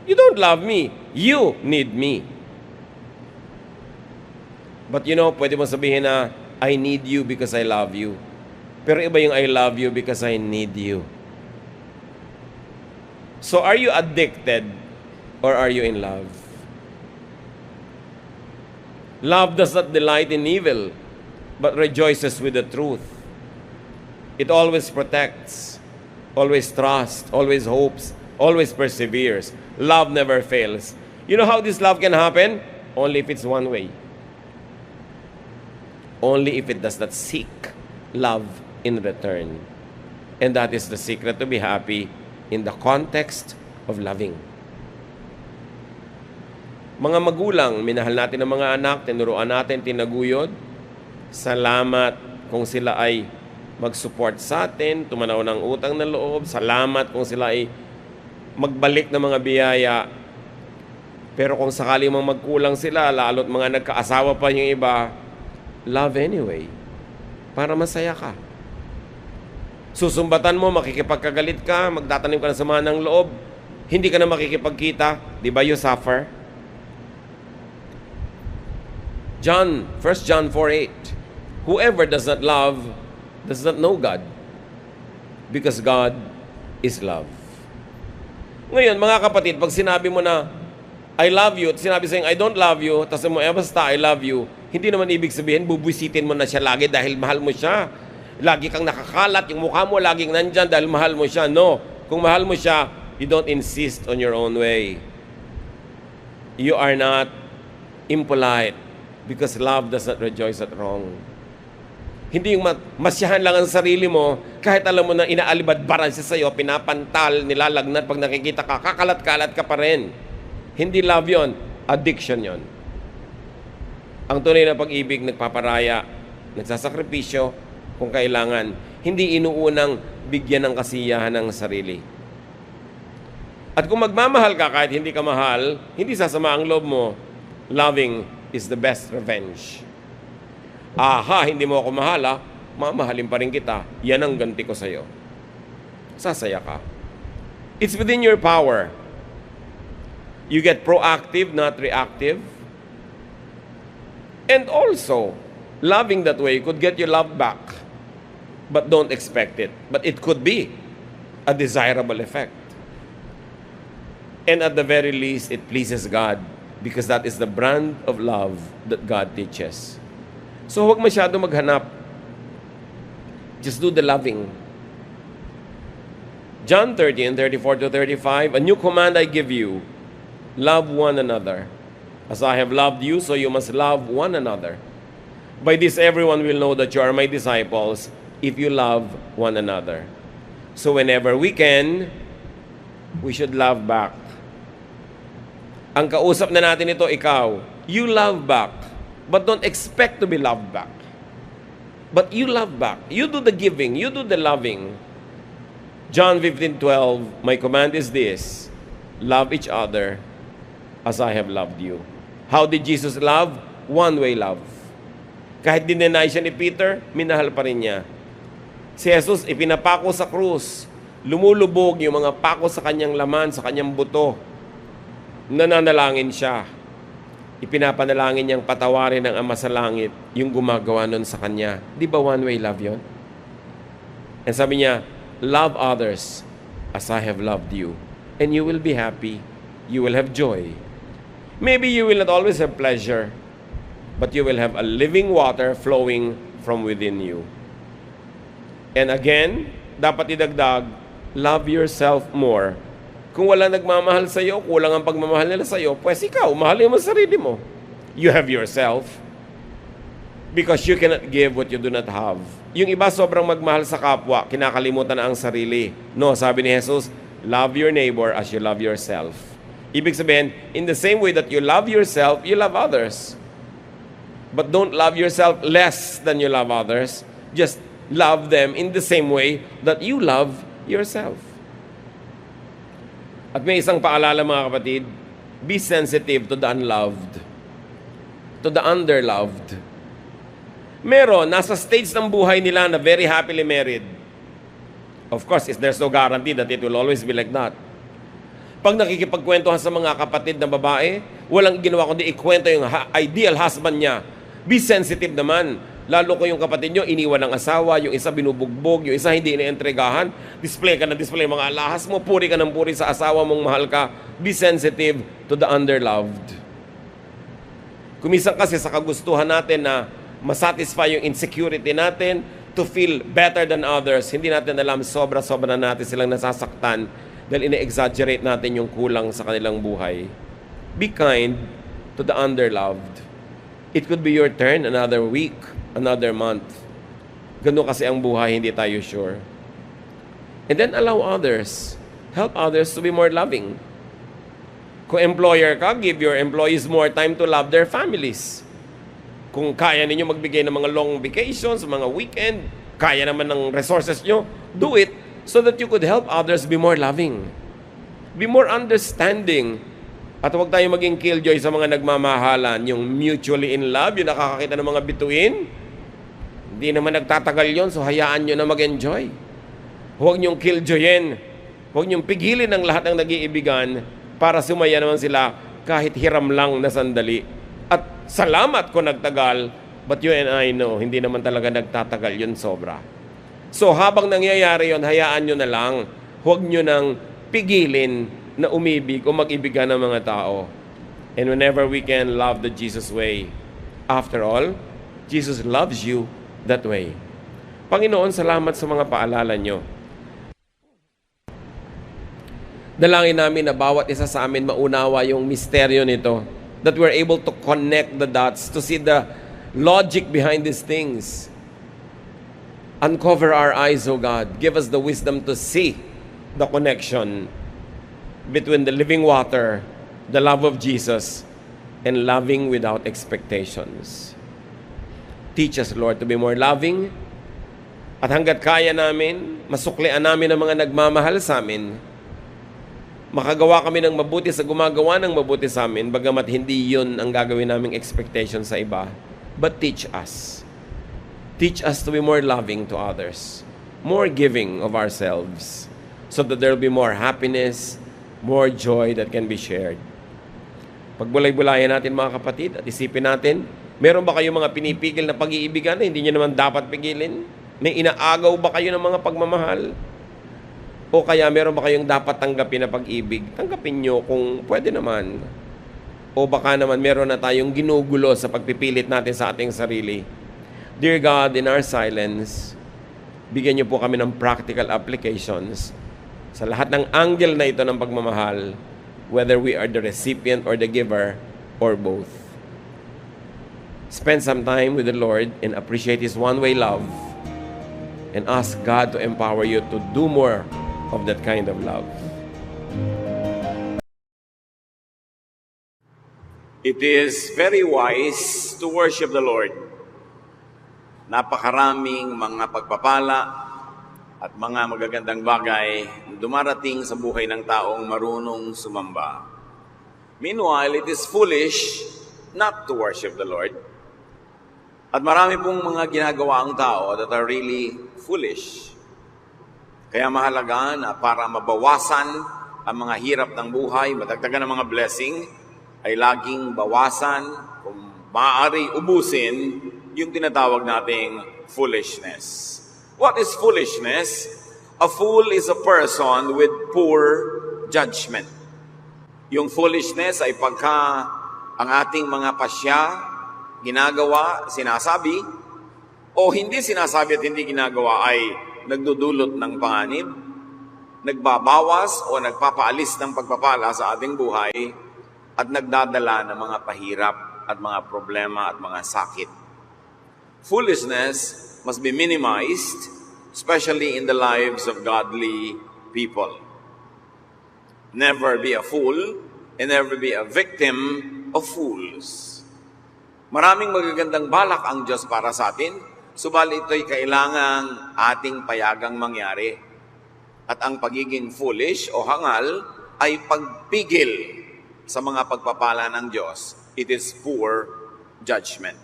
You don't love me. You need me. But pwede mo sabihin na, I need you because I love you. Pero iba yung I love you because I need you. So, are you addicted or are you in love? Love does not delight in evil, but rejoices with the truth. It always protects, always trusts, always hopes, always perseveres. Love never fails. You know how this love can happen? Only if it's one way. Only if it does not seek love in return. And that is the secret to be happy in the context of loving. Mga magulang, minahal natin ang mga anak, tinuruan natin, tinaguyod. Salamat kung sila ay mag-support sa atin, tumanaw ng utang na loob. Salamat kung sila ay magbalik ng mga biyaya. Pero kung sakali mang magkulang sila, lalo't mga nagkaasawa pa yung iba, love anyway, para masaya ka. Susumbatan mo, makikipagkagalit ka, magtatanim ka ng sama ng loob, hindi ka na makikipagkita, di ba you suffer? 1 John 4:8, whoever does not love does not know God, because God is love. Ngayon, mga kapatid, pag sinabi mo na, I love you, at sinabi sa'yo, I don't love you, tapos mo, basta I love you, hindi naman ibig sabihin, bubwisitin mo na siya lagi dahil mahal mo siya. Lagi kang nakakalat, yung mukha mo laging nandyan dahil mahal mo siya. No, kung mahal mo siya, you don't insist on your own way. You are not impolite, because love does not rejoice at wrong. Hindi yung masyahan lang ang sarili mo, kahit alam mo na inaalibadbaran siya sa'yo, pinapantal, nilalagnat, pag nakikita ka, kakalat-kalat ka pa rin. Hindi love yon, addiction yon. Ang tunay na pag-ibig, nagpaparaya, nagsasakripisyo, kung kailangan, hindi inuunang bigyan ng kasiyahan ng sarili. At kung magmamahal ka kahit hindi ka mahal, hindi sasama ang loob mo. Loving is the best revenge. Aha, hindi mo ako mahal, mamahalin pa rin kita. Yan ang ganti ko sa'yo. Sasaya ka. It's within your power. You get proactive, not reactive. And also, loving that way could get your love back. But don't expect it. But it could be a desirable effect. And at the very least, it pleases God, because that is the brand of love that God teaches. So huwag masyado maghanap. Just do the loving. John 13:34-35, a new command I give you, love one another. As I have loved you, so you must love one another. By this everyone will know that you are my disciples, if you love one another. So whenever we can, we should love back. Ang kausap na natin ito, ikaw, you love back, but don't expect to be loved back. But you love back. You do the giving, you do the loving. John 15:12, my command is this, love each other as I have loved you. How did Jesus love? One-way love. Kahit dinenay siya ni Peter, minahal pa rin niya. Si Jesus, ipinapako sa krus, lumulubog yung mga pako sa kanyang laman, sa kanyang buto. Nananalangin siya. Ipinapanalangin niyang patawarin ng Ama sa langit yung gumagawa nun sa kanya. Di ba one-way love yon? And sabi niya, love others as I have loved you, and you will be happy. You will have joy. Maybe you will not always have pleasure, but you will have a living water flowing from within you. And again, dapat idagdag, love yourself more. Kung wala nagmamahal sa iyo, kulang ang pagmamahal nila sa iyo, pues ikaw, mahalin mo sarili mo. You have yourself. Because you cannot give what you do not have. Yung iba sobrang magmahal sa kapwa, kinakalimutan na ang sarili. No, sabi ni Jesus, love your neighbor as you love yourself. Ibig sabihin, in the same way that you love yourself, you love others. But don't love yourself less than you love others. Just love them in the same way that you love yourself. At may isang paalala, mga kapatid, be sensitive to the unloved, to the underloved. Meron, nasa stage ng buhay nila na very happily married. Of course, there's no guarantee that it will always be like that. Pag nakikipagkwentuhan sa mga kapatid na babae, walang ginawa kundi ikwento yung ideal husband niya. Be sensitive naman. Lalo ko yung kapatid nyo, iniwan ng asawa, yung isa binubugbog, yung isa hindi inientregahan, display ka na display mga alahas mo, puri ka ng puri sa asawa mong mahal ka. Be sensitive to the underloved. Kumisan kasi sa kagustuhan natin na masatisfy yung insecurity natin, to feel better than others, hindi natin alam sobra-sobra na natin silang nasasaktan dahil ine-exaggerate natin yung kulang sa kanilang buhay. Be kind to the underloved. It could be your turn another week, another month. Ganun kasi ang buhay, hindi tayo sure. And then allow others. Help others to be more loving. Kung employer ka, give your employees more time to love their families. Kung kaya ninyo magbigay ng mga long vacations, mga weekend, kaya naman ng resources nyo, do it so that you could help others be more loving. Be more understanding. At huwag tayo maging killjoy sa mga nagmamahalan, yung mutually in love, yung nakakakita ng mga bituin. Hindi naman nagtatagal yon, so hayaan nyo na mag-enjoy. Huwag nyong killjoyin. Huwag nyong pigilin ang lahat ng nag-iibigan para sumaya naman sila kahit hiram lang na sandali. At salamat kung nagtagal, but you and I know, hindi naman talaga nagtatagal yun sobra. So habang nangyayari yun, hayaan nyo na lang. Huwag nyo nang pigilin na umibig o mag-ibigan ng mga tao. And whenever we can love the Jesus way. After all, Jesus loves you that way. Panginoon, salamat sa mga paalala nyo. Dalangin namin na bawat isa sa amin maunawa yung misteryo nito. That we're able to connect the dots, to see the logic behind these things. Uncover our eyes, O God. Give us the wisdom to see the connection between the living water, the love of Jesus, and loving without expectations. Teach us, Lord, to be more loving. At hanggat kaya namin, masuklian namin ang mga nagmamahal sa amin, makagawa kami ng mabuti sa gumagawa ng mabuti sa amin, bagamat hindi yun ang gagawin naming expectation sa iba. But teach us. Teach us to be more loving to others, more giving of ourselves, so that there will be more happiness, more joy that can be shared. Pagbulay-bulayan natin mga kapatid at isipin natin, meron ba kayong mga pinipigil na pag-iibigan na hindi nyo naman dapat pigilin? May inaagaw ba kayo ng mga pagmamahal? O kaya meron ba kayong dapat tanggapin na pag-ibig? Tanggapin nyo kung pwede naman. O baka naman meron na tayong ginugulo sa pagpipilit natin sa ating sarili. Dear God, in our silence, bigyan nyo po kami ng practical applications sa lahat ng angle na ito ng pagmamahal, whether we are the recipient or the giver, or both. Spend some time with the Lord and appreciate His one-way love, and ask God to empower you to do more of that kind of love. It is very wise to worship the Lord. Napakaraming mga pagpapala at mga magagandang bagay na dumarating sa buhay ng taong marunong sumamba. Meanwhile, it is foolish not to worship the Lord. At marami pong mga ginagawa ang tao that are really foolish. Kaya mahalaga na para mabawasan ang mga hirap ng buhay, madagdagan ng mga blessing, ay laging bawasan, kung maaari ubusin, yung tinatawag nating foolishness. What is foolishness? A fool is a person with poor judgment. Yung foolishness ay pagka ang ating mga pasya, ginagawa, sinasabi, o hindi sinasabi at hindi ginagawa ay nagdudulot ng panganib, nagbabawas o nagpapaalis ng pagpapala sa ating buhay, at nagdadala ng mga pahirap at mga problema at mga sakit. Foolishness must be minimized, especially in the lives of godly people. Never be a fool and never be a victim of fools. Maraming magagandang balak ang Diyos para sa atin, subalit ito'y kailangang ating payagang mangyari. At ang pagiging foolish o hangal ay pagpigil sa mga pagpapala ng Diyos. It is poor judgment.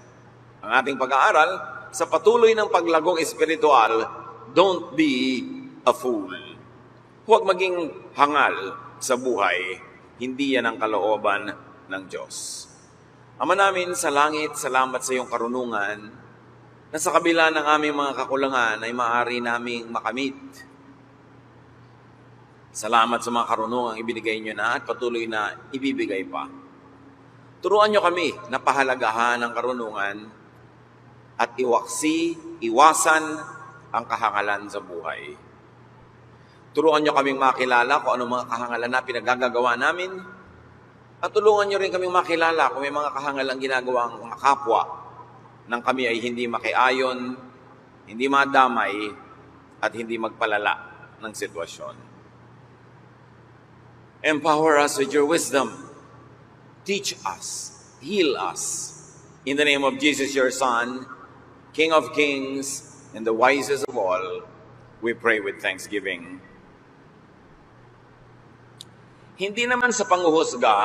Ang ating pag-aaral sa patuloy ng paglagong espiritual, don't be a fool. Huwag maging hangal sa buhay. Hindi yan ang kalooban ng Diyos. Ama namin sa langit, salamat sa iyong karunungan na sa kabila ng aming mga kakulangan ay maaari naming makamit. Salamat sa mga karunungang ibinigay niyo na at patuloy na ibibigay pa. Turuan niyo kami na pahalagahan ang karunungan at iwasan ang kahangalan sa buhay. Turuan niyo kaming makilala kung anong mga kahangalan na pinagagagawa namin at tulungan niyo rin kaming makilala kung may mga kahangalang ginagawa ang mga kapwa nang kami ay hindi makiayon, hindi madamay at hindi magpalala ng sitwasyon. Empower us with your wisdom. Teach us, heal us. In the name of Jesus, your Son, King of Kings, and the wisest of all, we pray with thanksgiving. Hindi naman sa panghuhusga,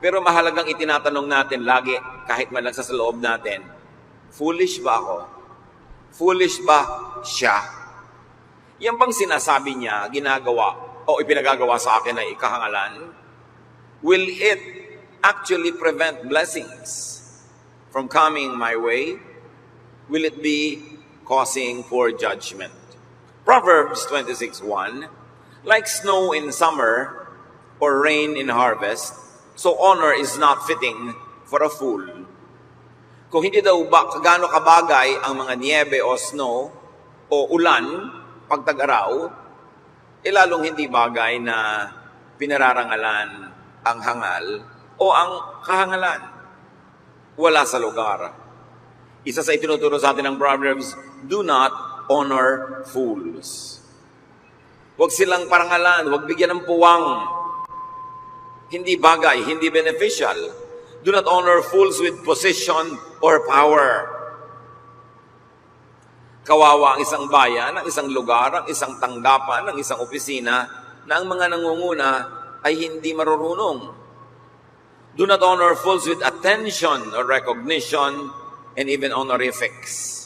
pero mahalagang itinatanong natin lagi, kahit man lang sa loob natin, foolish ba ako? Foolish ba siya? Yan bang sinasabi niya, ginagawa, o ipinagagawa sa akin ay ikahangalan? Will it actually prevent blessings from coming my way? Will it be causing poor judgment? Proverbs 26:1, like snow in summer or rain in harvest, so honor is not fitting for a fool. Kung hindi daw ba gaano kabagay ang mga niebe o snow o ulan pag tag-araw, lalong hindi bagay na pinararangalan ang hangal o ang kahangalan. Wala sa lugar. Isa sa itinuturo sa atin ng Proverbs, do not honor fools. Huwag silang parangalan, huwag bigyan ng puwang. Hindi bagay, hindi beneficial. Do not honor fools with position or power. Kawawa ang isang bayan, ang isang lugar, ang isang tanggapan, ang isang opisina na ang mga nangunguna ay hindi marunong. Do not honor fools with attention or recognition and even honorifics.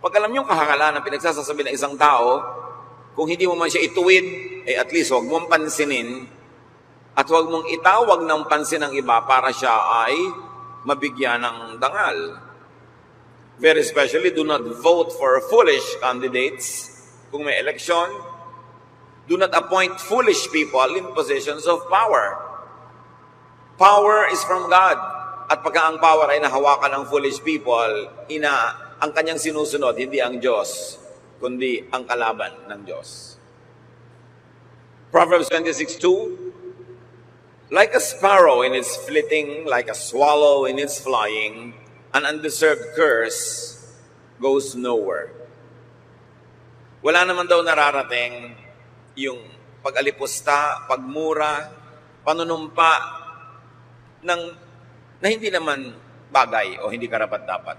Pag alam niyong kahangalan ang pinagsasasabi ng isang tao, kung hindi mo man siya ituwid, at least huwag mong pansinin at huwag mong itawag ng pansin ng iba para siya ay mabigyan ng dangal. Very especially, do not vote for foolish candidates kung may election. Do not appoint foolish people in positions of power. Power is from God. At pagka ang power ay nahawakan ng foolish people, ang kanyang sinusunod, hindi ang Diyos, kundi ang kalaban ng Diyos. Proverbs 26:2, like a sparrow in its flitting, like a swallow in its flying, an undeserved curse goes nowhere. Wala naman daw nararating yung pag-alipusta, pagmura, panunumpa na hindi naman bagay o hindi karapat-dapat.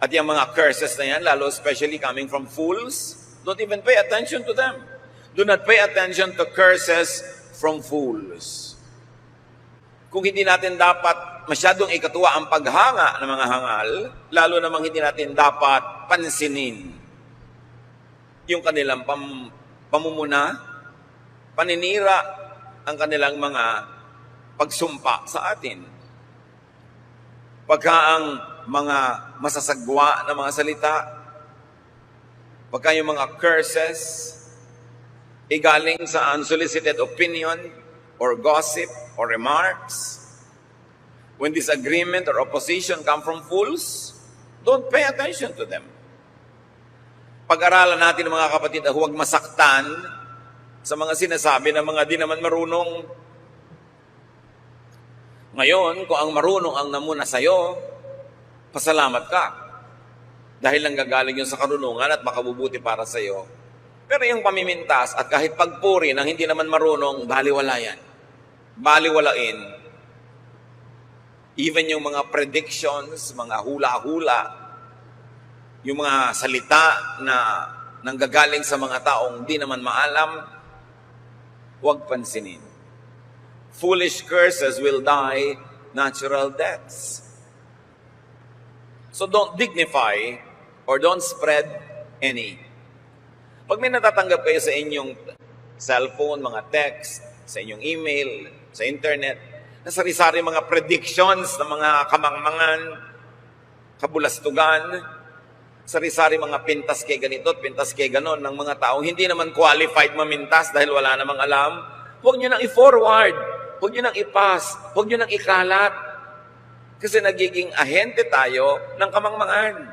At yung mga curses na yan, lalo especially coming from fools, don't even pay attention to them. Do not pay attention to curses from fools. Kung hindi natin dapat masyadong ikatuwa ang paghanga ng mga hangal, lalo namang hindi natin dapat pansinin yung kanilang pamumuna, paninira ang kanilang mga pagsumpa sa atin. Pagka ang mga masasagwa na mga salita, pagka yung mga curses, galing sa unsolicited opinion or gossip or remarks, when disagreement or opposition come from fools, don't pay attention to them. Pag-aralan natin mga kapatid na huwag masaktan sa mga sinasabi ng mga di naman marunong. Ngayon, kung ang marunong ang namuna sa'yo, pasalamat ka. Dahil lang gagaling yun sa karunungan at makabubuti para sa'yo. Pero yung pamimintas at kahit pagpuri ng hindi naman marunong, baliwala yan. Baliwalain. Even yung mga predictions, mga hula-hula, yung mga salita na nanggagaling sa mga taong di naman maalam, huwag pansinin. Foolish curses will die natural deaths. So don't dignify or don't spread any. Pag may natatanggap kayo sa inyong cellphone, mga text, sa inyong email, sa internet, na sari-sari mga predictions ng mga kamangmangan, kabulastugan, sari-sari mga pintas kay ganito at pintas kay ganon ng mga taong hindi naman qualified mamintas dahil wala namang alam, huwag nyo nang i-forward, huwag nyo nang i-pass, huwag nyo nang ikalat. Kasi nagiging ahente tayo ng kamangmangan.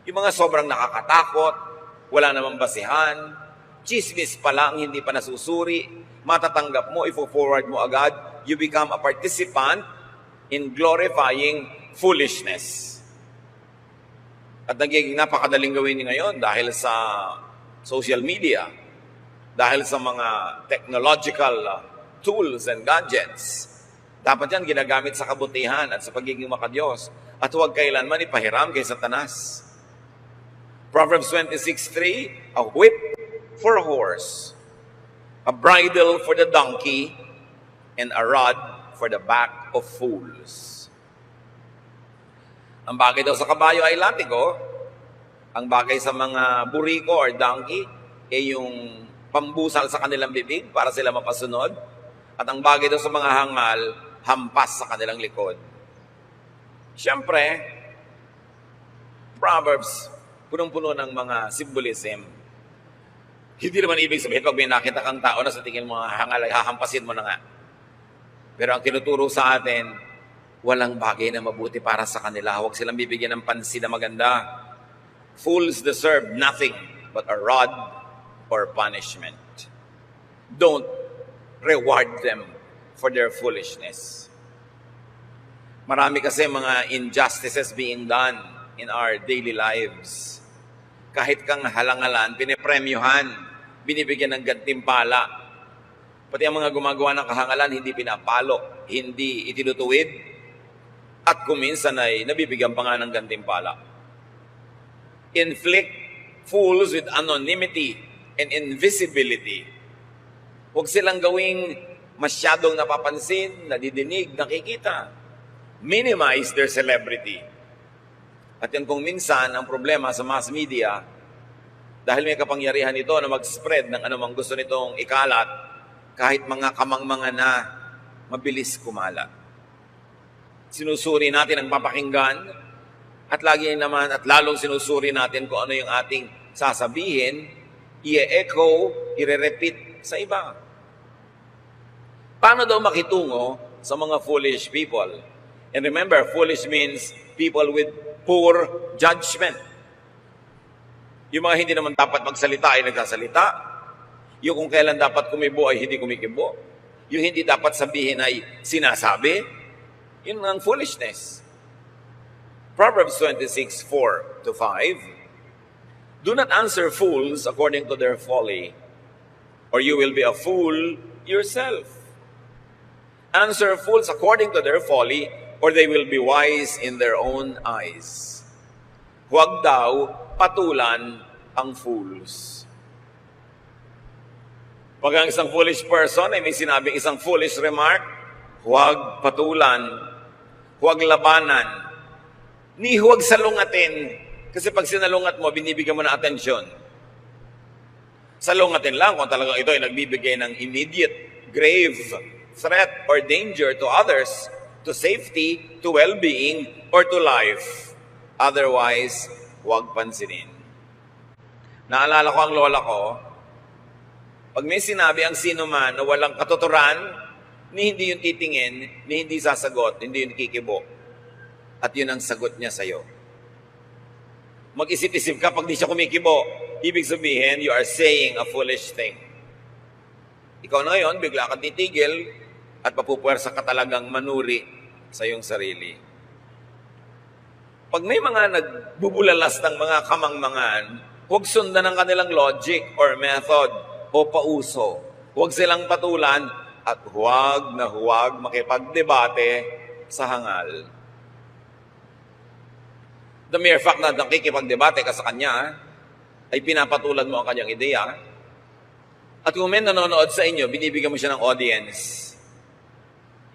Yung mga sobrang nakakatakot, wala namang basihan, chismis pa lang, hindi pa nasusuri, matatanggap mo, ifo-forward mo agad, you become a participant in glorifying foolishness. At nagiging napakadaling gawin ngayon dahil sa social media, dahil sa mga technological tools and gadgets. Dapat yan ginagamit sa kabutihan at sa pagiging makadiyos. At huwag kailanman ipahiram kay Satanas. Proverbs 26:3, a whip for a horse, a bridle for the donkey, and a rod for the back of fools. Ang bagay daw sa kabayo ay latigo, ang bagay sa mga buriko or donkey ay yung pambusal sa kanilang bibig para sila mapasunod, at ang bagay daw sa mga hangal, hampas sa kanilang likod. Siyempre, Proverbs, punong-puno ng mga symbolism. Hindi naman ibig sabihin, pag may nakita kang tao na sa tingin mo hangal, ay hahampasin mo na nga. Pero ang tinuturo sa atin, walang bagay na mabuti para sa kanila. Huwag silang bibigyan ng pansin na maganda. Fools deserve nothing but a rod or punishment. Don't reward them for their foolishness. Marami kasi mga injustices being done in our daily lives. Kahit kang halangalan, pinipremyuhan, binibigyan ng gantimpala. Pati ang mga gumagawa ng kahangalan, hindi pinapalo, hindi itinutuwid, at kuminsan ay nabibigyan pa nga ng gantimpala. Inflict fools with anonymity and invisibility. Huwag silang gawing masyadong napapansin, nadidinig, nakikita. Minimize their celebrity. At yan kung minsan ang problema sa mass media, dahil may kapangyarihan ito na mag-spread ng anumang gusto nitong ikalat, kahit mga kamangmangan na mabilis kumalat. Sinusuri natin ang papakinggan, at lagi naman at lalong sinusuri natin kung ano yung ating sasabihin, i-echo, i-repeat sa iba. Paano daw makitungo sa mga foolish people? And remember, foolish means people with poor judgment. Yung mga hindi naman dapat magsalita ay nagsasalita. Yung kung kailan dapat kumibo ay hindi kumikibo. Yung hindi dapat sabihin ay sinasabi. Yun ang foolishness. Proverbs 26:4-5. Do not answer fools according to their folly, or you will be a fool yourself. Answer fools according to their folly, or they will be wise in their own eyes. Huwag daw patulan ang fools. Pag ang isang foolish person ay may sinabing isang foolish remark, huwag patulan, huwag labanan, ni huwag salungatin. Kasi pag sinalungat mo, binibigyan mo na atensyon. Salungatin lang kung talagang ito ay nagbibigay ng immediate, grave threat or danger to others, to safety, to well-being, or to life. Otherwise, huwag pansinin. Naalala ko ang lola ko, pag may sinabi ang sino man na walang katuturan, ni hindi yung titingin, ni hindi sasagot, hindi yung kikibo. At yun ang sagot niya sa'yo. Mag-isip-isip ka pag di siya kumikibo. Ibig sabihin, you are saying a foolish thing. Ikaw na ngayon, bigla kang titigil at papupuwersa ka talagang manuri sa iyong sarili. Pag may mga nagbubulalas ng mga kamangmangan, huwag sundan ang kanilang logic or method o pauso. Huwag silang patulan at huwag na huwag makipagdebate sa hangal. The mere fact na nakikipagdebate ka sa kanya, ay pinapatulan mo ang kanyang ideya. At kung may nanonood sa inyo, binibigyan mo siya ng audience.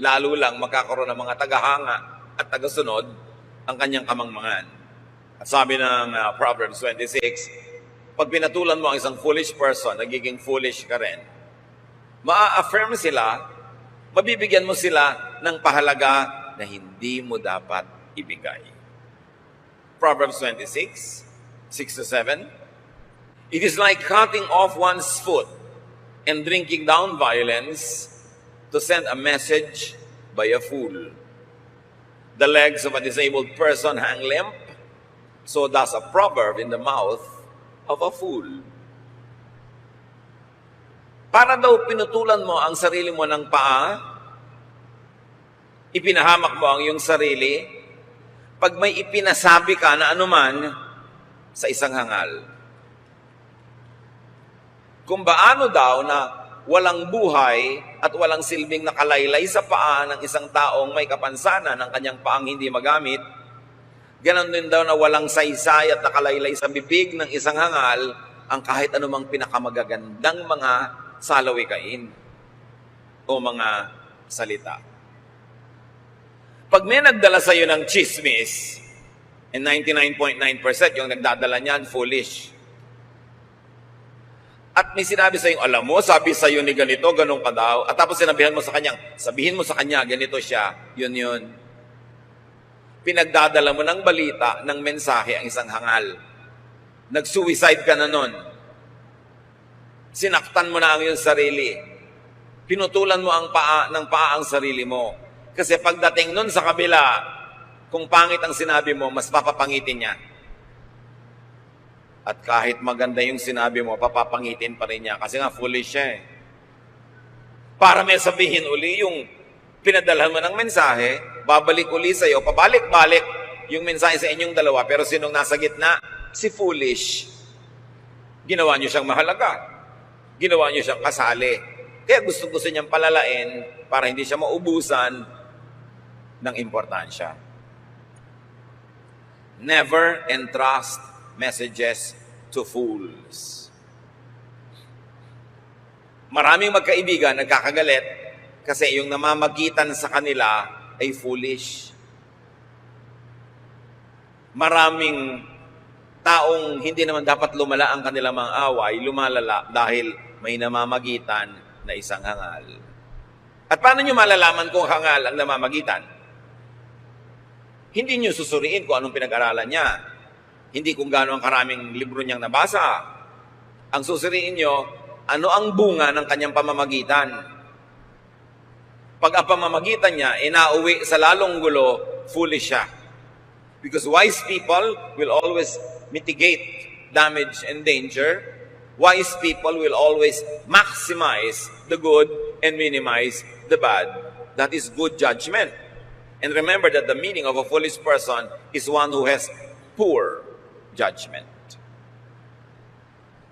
Lalo lang magkakaroon ng mga tagahanga at tagasunod ang kanyang kamangmangan. At sabi ng Proverbs 26, pag pinatulan mo ang isang foolish person, nagiging foolish ka rin. Maa-affirm sila, mabibigyan mo sila ng pahalaga na hindi mo dapat ibigay. Proverbs 26, 6-7. It is like cutting off one's foot and drinking down violence to send a message by a fool. The legs of a disabled person hang limp, so does a proverb in the mouth of a fool. Para daw pinutulan mo ang sarili mo ng paa, ipinahamak mo ang iyong sarili, pag may ipinasabi ka na anuman sa isang hangal. Kung baano daw na walang buhay at walang silbing nakalaylay sa paa ng isang taong may kapansanan ng kanyang paang hindi magamit, ganon din daw na walang saysay at nakalaylay sa bibig ng isang hangal ang kahit anumang pinakamagagandang mga salawikain o mga salita. Pag may nagdala sa iyo ng chismis, and 99.9% yung nagdadala niyan, foolish. At may sinabi sa iyo, alam mo, sabi sa iyo ni ganito, ganun ka daw. At tapos sabihin mo sa kanya, ganito siya, yun. Pinagdadala mo ng balita, ng mensahe ang isang hangal. Nag-suicide ka na nun. Sinaktan mo na ang iyong sarili. Pinutulan mo ang paa ang sarili mo. Kasi pagdating nun sa kabila, kung pangit ang sinabi mo, mas papapangitin niya. At kahit maganda yung sinabi mo, papapangitin pa rin niya. Kasi nga, foolish siya eh. Para may sabihin uli yung pinadalhan mo ng mensahe, babalik uli sa iyo, pabalik-balik yung mensahe sa inyong dalawa. Pero sinong nasa gitna? Si foolish. Ginawa niyo siyang mahalaga. Ginawa niyo siyang kasali. Kaya gusto niyang palalain para hindi siya maubusan ng importansya. Never entrust messages to fools. Maraming magkaibigan nagkakagalit kasi yung namamagitan sa kanila ay foolish. Maraming taong hindi naman dapat lumala ang kanilang mga away, lumalala dahil may namamagitan na isang hangal. At paano nyo malalaman kung hangal ang namamagitan? Hindi nyo susuriin kung anong pinag-aralan niya. Hindi kung gaano ang karaming libro niyang nabasa. Ang susuriin nyo, ano ang bunga ng kanyang pamamagitan. Pag ang pamamagitan niya, inauwi sa lalong gulo, foolish siya. Because wise people will always mitigate damage and danger. Wise people will always maximize the good and minimize the bad. That is good judgment. And remember that the meaning of a foolish person is one who has poor judgment.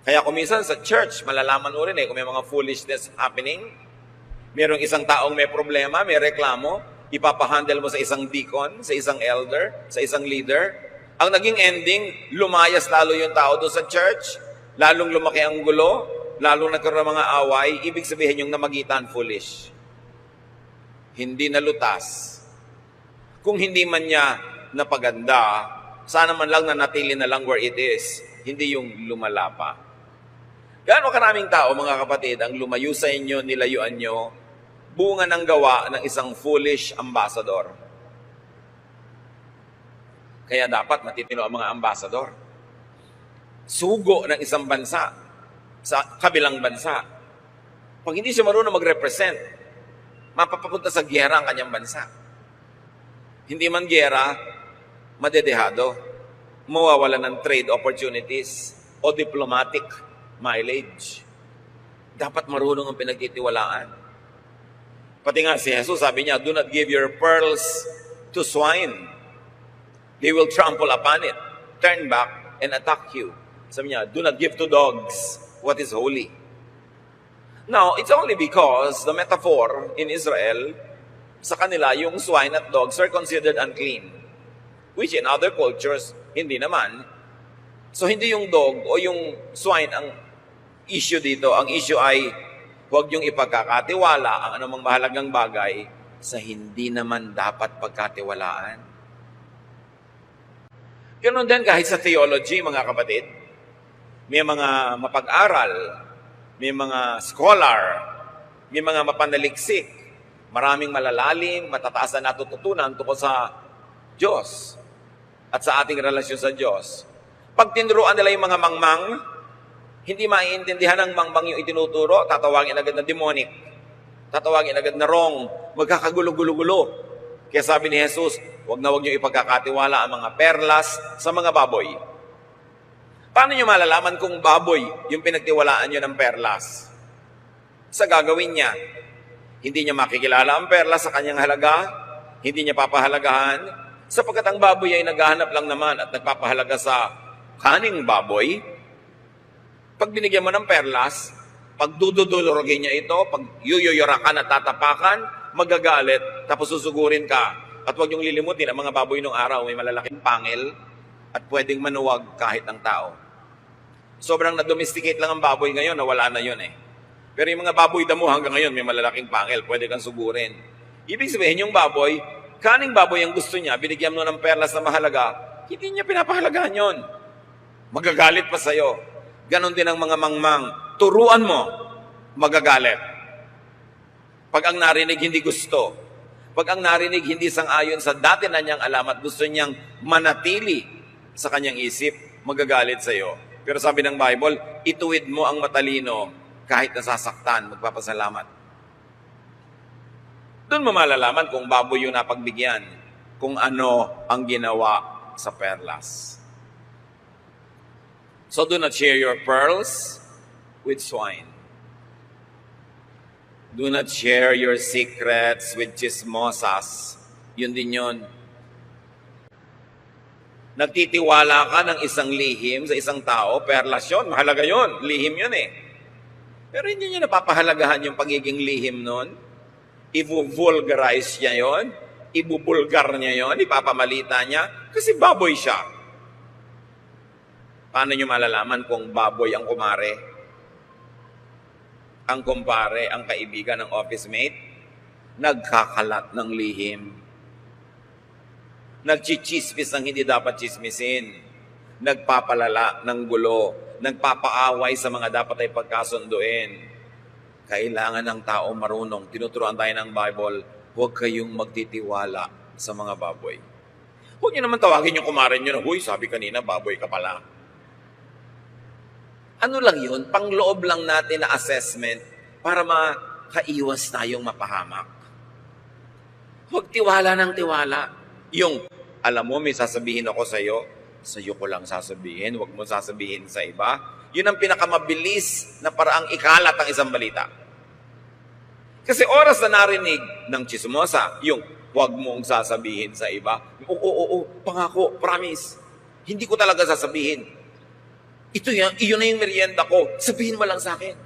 Kaya kung minsan sa church, malalaman mo rin kung may mga foolishness happening. Merong isang taong may problema, may reklamo, ipapahandle mo sa isang deacon, sa isang elder, sa isang leader. Ang naging ending, lumayas lalo yung tao doon sa church, lalong lumaki ang gulo, lalong nagkaroon ng mga away, ibig sabihin yung namagitan, foolish. Hindi nalutas. Kung hindi man niya napaganda, sana man lang nanatili na lang where it is, hindi yung lumala pa. Gaano karaming tao, mga kapatid, ang lumayo sa inyo, nilayuan nyo, bunga ng gawa ng isang foolish ambassador. Kaya dapat matitino ang mga ambassador. Sugo ng isang bansa sa kabilang bansa. Pag hindi siya marunong mag-represent, mapapapunta sa giyera ang kanyang bansa. Hindi man giyera, madedehado, mawawala ng trade opportunities o diplomatic mileage. Dapat marunong ang pinagtitiwalaan. Pati nga si Jesus, sabi niya, do not give your pearls to swine. They will trample upon it, turn back, and attack you. Sabi niya, do not give to dogs what is holy. Now, it's only because the metaphor in Israel, sa kanila, yung swine at dogs are considered unclean. Which in other cultures, hindi naman. So, hindi yung dog o yung swine ang issue dito. Ang issue ay, huwag yung ipagkakatiwala ang anumang mahalagang bagay sa hindi naman dapat pagkatiwalaan. Ganon din kahit sa theology, mga kapatid. May mga mapag-aral, may mga scholar, may mga mapanaliksik, maraming malalalim, matataas na natututunan tungkol sa Diyos at sa ating relasyon sa Diyos. Pag tinuruan nila yung mga mangmang, hindi maiintindihan ng mangmang yung itinuturo, tatawagin agad na demonic, tatawagin agad na wrong, magkakagulo-gulo-gulo. Kaya sabi ni Jesus, huwag na huwag niyo ipagkakatiwala ang mga perlas sa mga baboy. Paano niyo malalaman kung baboy yung pinagtiwalaan niyo ng perlas? Sa gagawin niya, hindi niya makikilala ang perlas sa kanyang halaga, hindi niya papahalagahan, sapagkat ang baboy ay naghahanap lang naman at nagpapahalaga sa kaning baboy. Pag binigyan mo ng perlas, pag dududulurogin niya ito, pag yuyuyurakan at tatapakan, magagalit, tapos susugurin ka. At huwag niyong lilimutin, ang mga baboy nung araw may malalaking pangil at pwedeng manuwag kahit ng tao. Sobrang na-domesticate lang ang baboy ngayon, nawala na yun eh. Pero yung mga baboy damo hanggang ngayon may malalaking pangil, pwede kang sugurin. Ibig sabihin yung baboy, kaning baboy ang gusto niya, binigyan mo ng perlas na mahalaga, hindi niya pinapahalagahan yun. Magagalit pa sa'yo. Ganon din ang mga mangmang. Turuan mo, magagalit. Pag ang narinig hindi gusto, pag ang narinig hindi sang-ayon sa dati na niyang alam at gusto niyang manatili sa kanyang isip, magagalit sa iyo. Pero sabi ng Bible, ituwid mo ang matalino kahit nasasaktan, magpapasalamat. Doon mo malalaman kung baboy yung napagbigyan, kung ano ang ginawa sa perlas. So do not share your pearls with swine. Do not share your secrets with chismosas. Yun din yun. Nagtitiwala ka ng isang lihim sa isang tao, perlas yun, mahalaga yun, lihim yun eh. Pero hindi niya napapahalagahan yung pagiging lihim nun. I-vulgarize niya yun, ibubulgar niya yun, ipapamalita niya, kasi baboy siya. Paano niyo malalaman kung baboy ang kumare? Ang kumpare, ang kaibigan ng office mate, nagkakalat ng lihim. Nagchichismis ng hindi dapat chismisin. Nagpapalala ng gulo. Nagpapaaway sa mga dapat ay pagkasunduin. Kailangan ng tao marunong. Tinuturuan tayo ng Bible, huwag kayong magtitiwala sa mga baboy. Huwag niyo naman tawagin yung kumare niyo na, huy, sabi kanina, baboy ka pala. Ano lang yun? Pangloob lang natin na assessment para makaiwas tayong mapahamak. Huwag tiwala ng tiwala. Yung, alam mo, may sasabihin ako sa'yo ko lang sasabihin, huwag mo sasabihin sa iba. Yun ang pinakamabilis na paraang ikalat ang isang balita. Kasi oras na narinig ng chismosa, yung, huwag mong sasabihin sa iba. Oo, pangako, promise. Hindi ko talaga sasabihin. Iyon na yung merienda ko. Sabihin mo lang sa akin.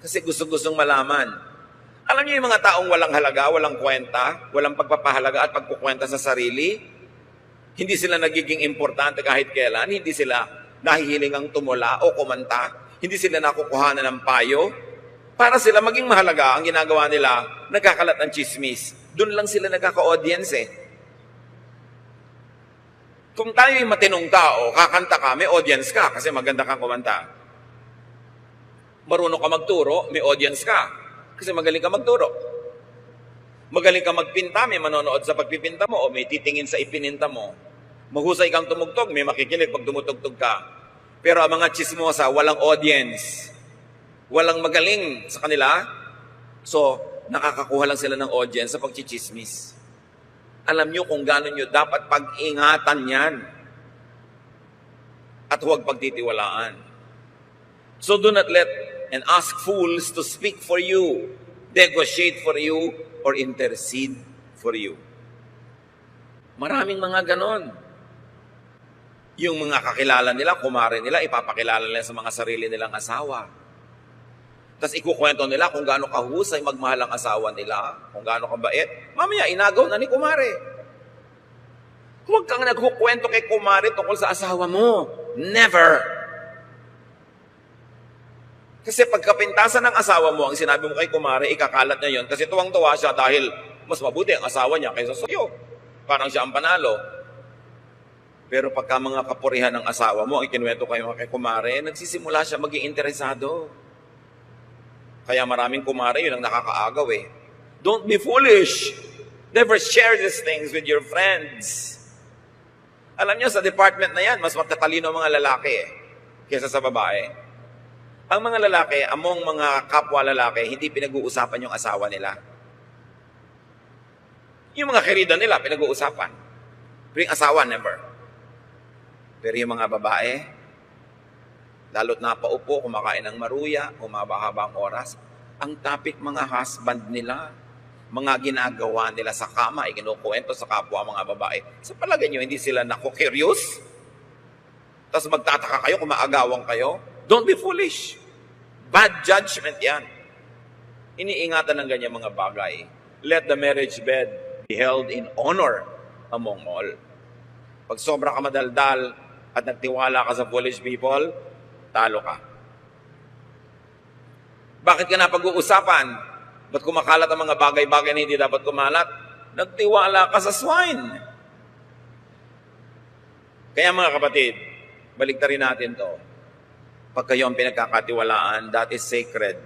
Kasi gusto-gustong malaman. Alam niyo yung mga taong walang halaga, walang kwenta, walang pagpapahalaga at pagkukwenta sa sarili, hindi sila nagiging importante kahit kailan, hindi sila nahihiling ang tumula o kumanta, hindi sila nakukuhanan ng payo. Para sila maging mahalaga, ang ginagawa nila, nagkakalat ng chismis. Doon lang sila nagkaka-audience eh. Kung tayo'y matinong tao, kakanta ka, may audience ka kasi maganda kang kumanta. Marunong ka magturo, may audience ka kasi magaling ka magturo. Magaling ka magpinta, may manonood sa pagpipinta mo o may titingin sa ipininta mo. Mahusay kang tumugtog, may makikinig pag tumutugtog ka. Pero ang mga chismosa, walang audience. Walang magaling sa kanila. So, nakakakuha lang sila ng audience sa pagchichismis. Alam nyo kung gano'n nyo dapat pag-ingatan yan. At huwag pagtitiwalaan. So do not let and ask fools to speak for you, negotiate for you, or intercede for you. Maraming mga ganon. Yung mga kakilala nila, kumare nila, ipapakilala nila sa mga sarili nilang asawa. Tapos ikukwento nila kung gaano kahusay magmahal ang asawa nila, kung gaano kabait. Mamaya, inagaw na ni kumare. Huwag kang nagkukwento kay kumare tungkol sa asawa mo. Never. Kasi pagkapintasan ng asawa mo, ang sinabi mo kay kumare, ikakalat niya yon kasi tuwang-tuwa siya dahil mas mabuti ang asawa niya kaysa sa'yo. Parang siya ang panalo. Pero pagka mga kapurihan ng asawa mo, ikinuwento kayo kay kumare, nagsisimula siya maging interesado. Kaya maraming kumare, yun ang nakakaagaw eh. Don't be foolish. Never share these things with your friends. Alam niyo, sa department na yan, mas matatalino ang mga lalaki kaysa sa babae. Ang mga lalaki, among mga kapwa lalaki, hindi pinag-uusapan yung asawa nila. Yung mga kerida nila, pinag-uusapan. Pero yung asawa, never. Pero yung mga babae, lalo't napaupo, kumakain ng maruya, humaba-haba ang oras, ang topic mga husband nila, mga ginagawa nila sa kama, ikinukwento sa kapwa mga babae. Sa palagay nyo, hindi sila naku-curious? Tapos magtataka kayo, kung maagawang kayo? Don't be foolish. Bad judgment yan. Iniingatan ng ganyan mga bagay. Let the marriage bed be held in honor among all. Pag sobra ka madaldal at nagtiwala ka sa foolish people, talo ka. Bakit ka na pag-uusapan? Ba't kumakalat ang mga bagay-bagay na hindi dapat kumalat? Nagtiwala ka sa swine. Kaya mga kapatid, baliktarin natin to. Pag kayo ang pinagkakatiwalaan, that is sacred.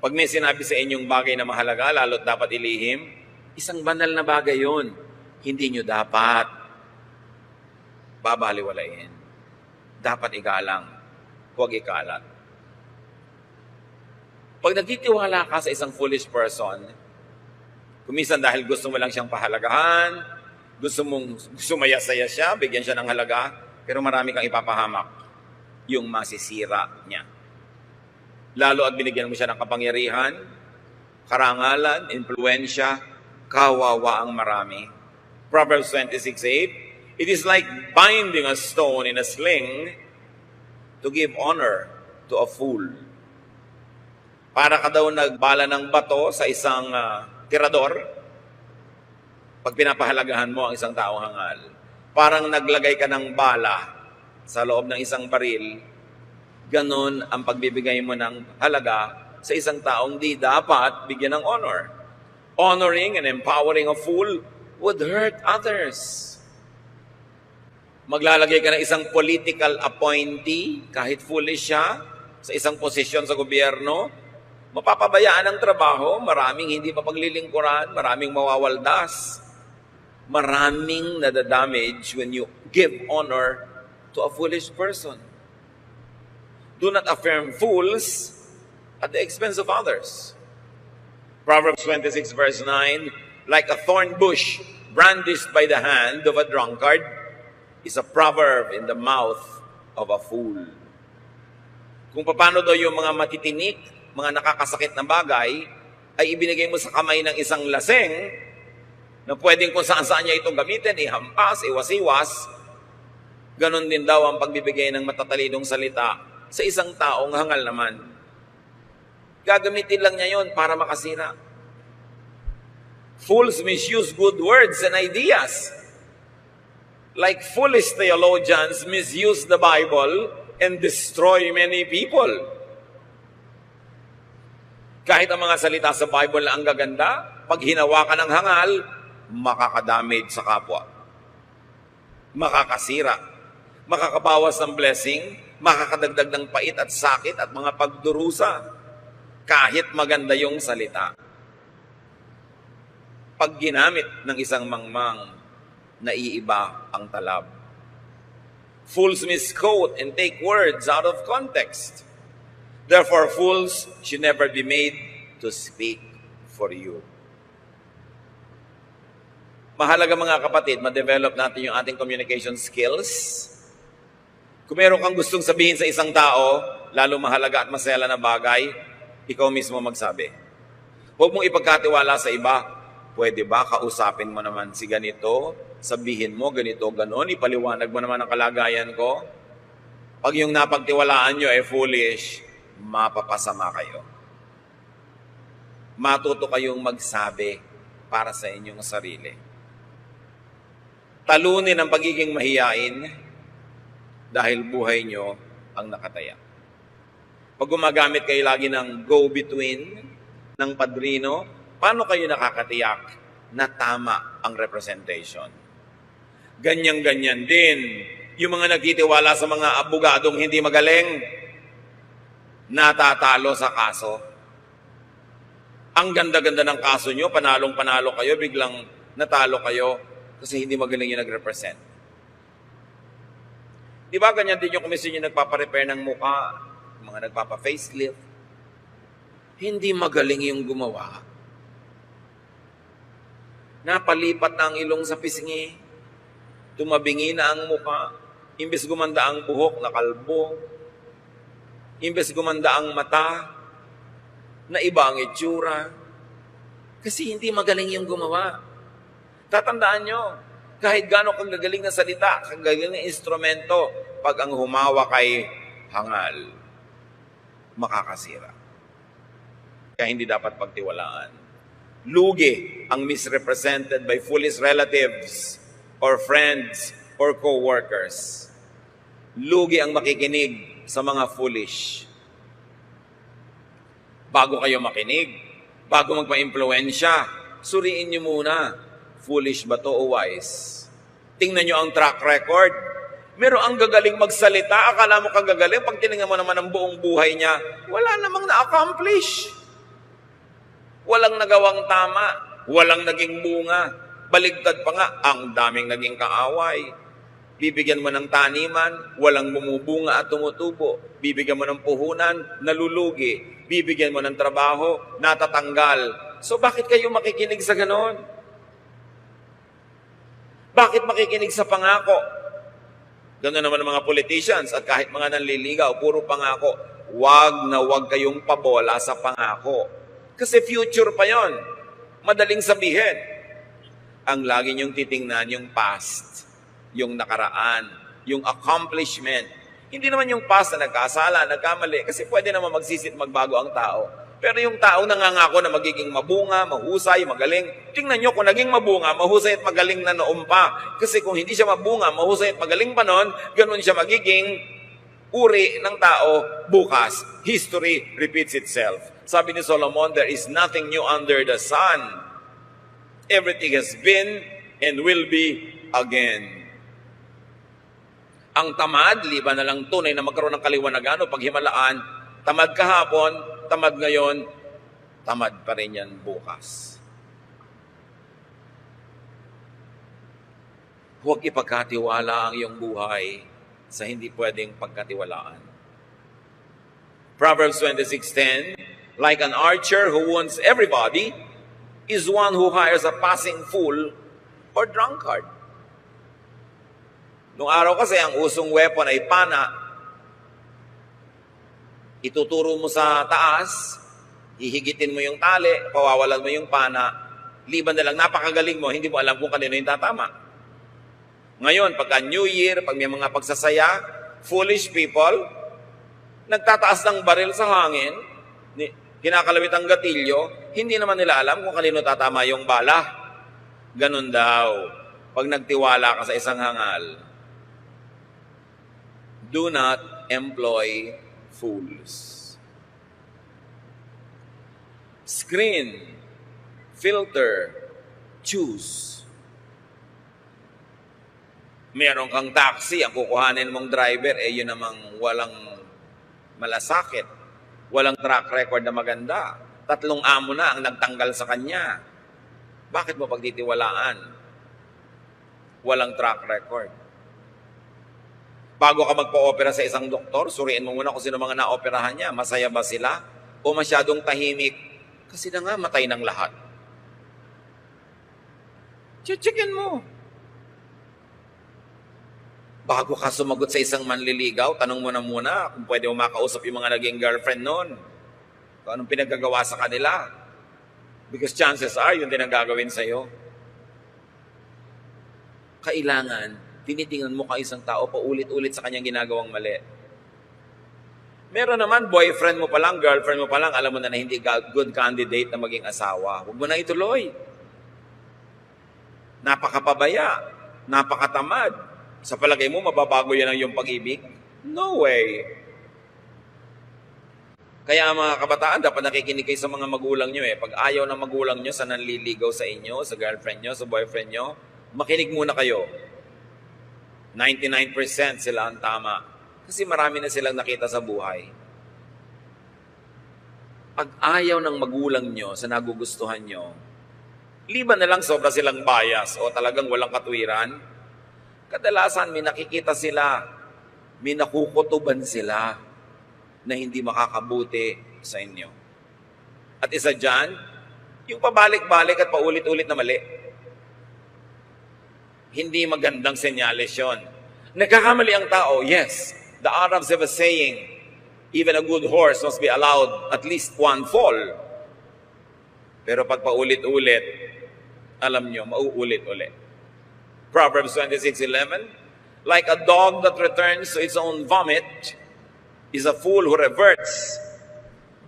Pag may sinabi sa inyong bagay na mahalaga, lalo't dapat ilihim, isang banal na bagay yun. Hindi nyo dapat babaliwalain. Dapat igalang. Huwag ikalat. Pag nagtitiwala ka sa isang foolish person, kumisan dahil gusto mo lang siyang pahalagahan, gusto sumaya-saya siya, bigyan siya ng halaga, pero marami kang ipapahamak, yung masisira niya. Lalo at binigyan mo siya ng kapangyarihan, karangalan, impluensya, kawawa ang marami. Proverbs 26:8, it is like binding a stone in a sling to give honor to a fool. Para ka daw nagbala ng bato sa isang tirador, pag pinapahalagahan mo ang isang taong hangal. Parang naglagay ka ng bala sa loob ng isang baril, ganon ang pagbibigay mo ng halaga sa isang taong di dapat bigyan ng honor. Honoring and empowering a fool would hurt others. Maglalagay ka ng isang political appointee, kahit foolish siya, sa isang posisyon sa gobyerno, mapapabayaan ang trabaho, maraming hindi mapaglilingkuran, maraming mawawaldas, maraming nadadamage when you give honor to a foolish person. Do not affirm fools at the expense of others. Proverbs 26 verse 9, like a thorn bush brandished by the hand of a drunkard is a proverb in the mouth of a fool. Kung paano daw yung mga matitinik, mga nakakasakit na bagay, ay ibinigay mo sa kamay ng isang laseng na pwedeng kung saan-saan niya itong gamitin, ihampas, iwas-iwas, ganon din daw ang pagbibigay ng matatalinong salita sa isang taong hangal naman. Gagamitin lang niya yon para makasira. Fools misuse good words and ideas. Like foolish theologians misuse the Bible and destroy many people. Kahit ang mga salita sa Bible na ang gaganda, pag hinawakan ng hangal, makakadamage sa kapwa. Makakasira. Makakabawas ng blessing, makakadagdag ng pait at sakit at mga pagdurusa. Kahit maganda yung salita. Pag ginamit ng isang mangmang, naiiba ang talab. Fools misquote and take words out of context. Therefore, fools should never be made to speak for you. Mahalaga mga kapatid, ma-develop natin yung ating communication skills. Kung meron kang gustong sabihin sa isang tao, lalo mahalaga at masaya na bagay, ikaw mismo magsabi. Huwag mong ipagkatiwala sa iba. Pwede ba kausapin mo naman si ganito? Sabihin mo ganito, ganon, ipaliwanag mo naman ang kalagayan ko? Pag yung napagtiwalaan nyo ay foolish, mapapasama kayo. Matuto kayong magsabi para sa inyong sarili. Talunin ang pagiging mahiyain dahil buhay nyo ang nakataya. Pag gumagamit kayo lagi ng go-between, ng padrino, paano kayo nakakatiyak na tama ang representation? Ganyan-ganyan din. Yung mga nagtitiwala sa mga abogadong hindi magaling, natatalo sa kaso. Ang ganda-ganda ng kaso nyo, panalong-panalo kayo, biglang natalo kayo kasi hindi magaling yung nag-represent. Di ba ganyan din yung komisyon yung nagpaparepair ng mukha, mga nagpapa-facelift? Hindi magaling yung gumawa. Napalipat na ang ilong sa pisngi, tumabingi na ang mukha, imbes gumanda ang buhok, nakalbo, imbes gumanda ang mata, na iba ang itsura. Kasi hindi magaling yung gumawa. Tatandaan nyo, kahit gano'ng kagagaling na salita, kagagaling na instrumento, pag ang humawa kay hangal, makakasira. Kaya hindi dapat pagtiwalaan. Lugi ang misrepresented by foolish relatives or friends or co-workers. Lugi ang makikinig sa mga foolish. Bago kayo makinig, bago magpa-impluensya, suriin nyo muna, foolish ba to o wise? Tingnan nyo ang track record. Meron ang gagaling magsalita, akala mo kagagaling, pag tinignan mo naman ang buong buhay niya, wala namang na-accomplish. Walang nagawang tama, walang naging bunga, baligtad pa nga, ang daming naging kaaway. Bibigyan mo ng taniman, walang bumubunga at tumutubo. Bibigyan mo ng puhunan, nalulugi. Bibigyan mo ng trabaho, natatanggal. So bakit kayo makikinig sa ganon? Bakit makikinig sa pangako? Gano'n naman ang mga politicians at kahit mga nanliligaw, puro pangako. Wag na wag kayong pabola sa pangako. Kasi future pa yon. Madaling sabihin. Ang lagi niyong titingnan yung past, yung nakaraan, yung accomplishment. Hindi naman yung past na nagkasala, nagkamali, kasi pwede naman magsisit magbago ang tao. Pero yung tao nangangako na magiging mabunga, mahusay, magaling, tingnan nyo kung naging mabunga, mahusay at magaling na noon pa. Kasi kung hindi siya mabunga, mahusay at magaling pa noon, ganun siya magiging uri ng tao bukas. History repeats itself. Sabi ni Solomon, there is nothing new under the sun. Everything has been and will be again. Ang tamad, liban na lang tunay na magkaroon ng kaliwanagan o paghimalaan, tamad kahapon, tamad ngayon, tamad pa rin yan bukas. Huwag ipagkatiwala ang iyong buhay sa hindi pwedeng pagkatiwalaan. Proverbs 26:10, like an archer who wounds everybody, is one who hires a passing fool or drunkard. Noong araw kasi, ang usong weapon ay pana. Ituturo mo sa taas, hihigitin mo yung tali, pawawalan mo yung pana, liban na lang, napakagaling mo, hindi mo alam kung kanino yung tatama. Ngayon, pagka New Year, pag may mga pagsasaya, foolish people, nagtataas ng baril sa hangin, kinakalawit ang gatilyo, hindi naman nila alam kung kanino tatama yung bala. Ganun daw, pag nagtiwala ka sa isang hangal. Do not employ fools. Screen, filter, choose. Meron kang taxi, ang kukuhanin mong driver, yun namang walang malasakit, walang track record na maganda. 3 amo na ang nagtanggal sa kanya. Bakit mo pagtitiwalaan? Walang track record. Bago ka magpa-opera sa isang doktor, suriin mo muna kung sino mga na-operahan niya. Masaya ba sila? O masyadong tahimik? Kasi na nga, matay ng lahat. Checkin mo. Bago ka sumagot sa isang manliligaw, tanong mo na muna kung pwede mo makausap yung mga naging girlfriend noon. Kung anong pinagagawa sa kanila. Because chances are, yun din ang gagawin sa'yo. Kailangan, tinitingnan mo ka isang tao, paulit-ulit sa kanyang ginagawang mali. Meron naman, boyfriend mo pa lang, girlfriend mo pa lang, alam mo na hindi good candidate na maging asawa. Huwag mo na ituloy. Napakapabaya, napakatamad. Sa palagay mo, mababago yan ang iyong pag-ibig? No way. Kaya mga kabataan, dapat nakikinig kayo sa mga magulang nyo. Pag ayaw ng magulang nyo sa nanliligaw sa inyo, sa girlfriend nyo, sa boyfriend nyo, makinig muna kayo. 99% sila ang tama. Kasi marami na silang nakita sa buhay. Pag ayaw ng magulang nyo sa nagugustuhan nyo, liban na lang sobra silang bias o talagang walang katwiran, kadalasan may nakikita sila, may nakukutuban sila na hindi makakabuti sa inyo. At isa dyan, yung pabalik-balik at paulit-ulit na mali. Hindi magandang senyales yun. Nagkakamali ang tao, yes. The Arabs have a saying, even a good horse must be allowed at least one fall. Pero pag paulit-ulit, alam nyo, mauulit-ulit. Proverbs 26:11, like a dog that returns to its own vomit is a fool who reverts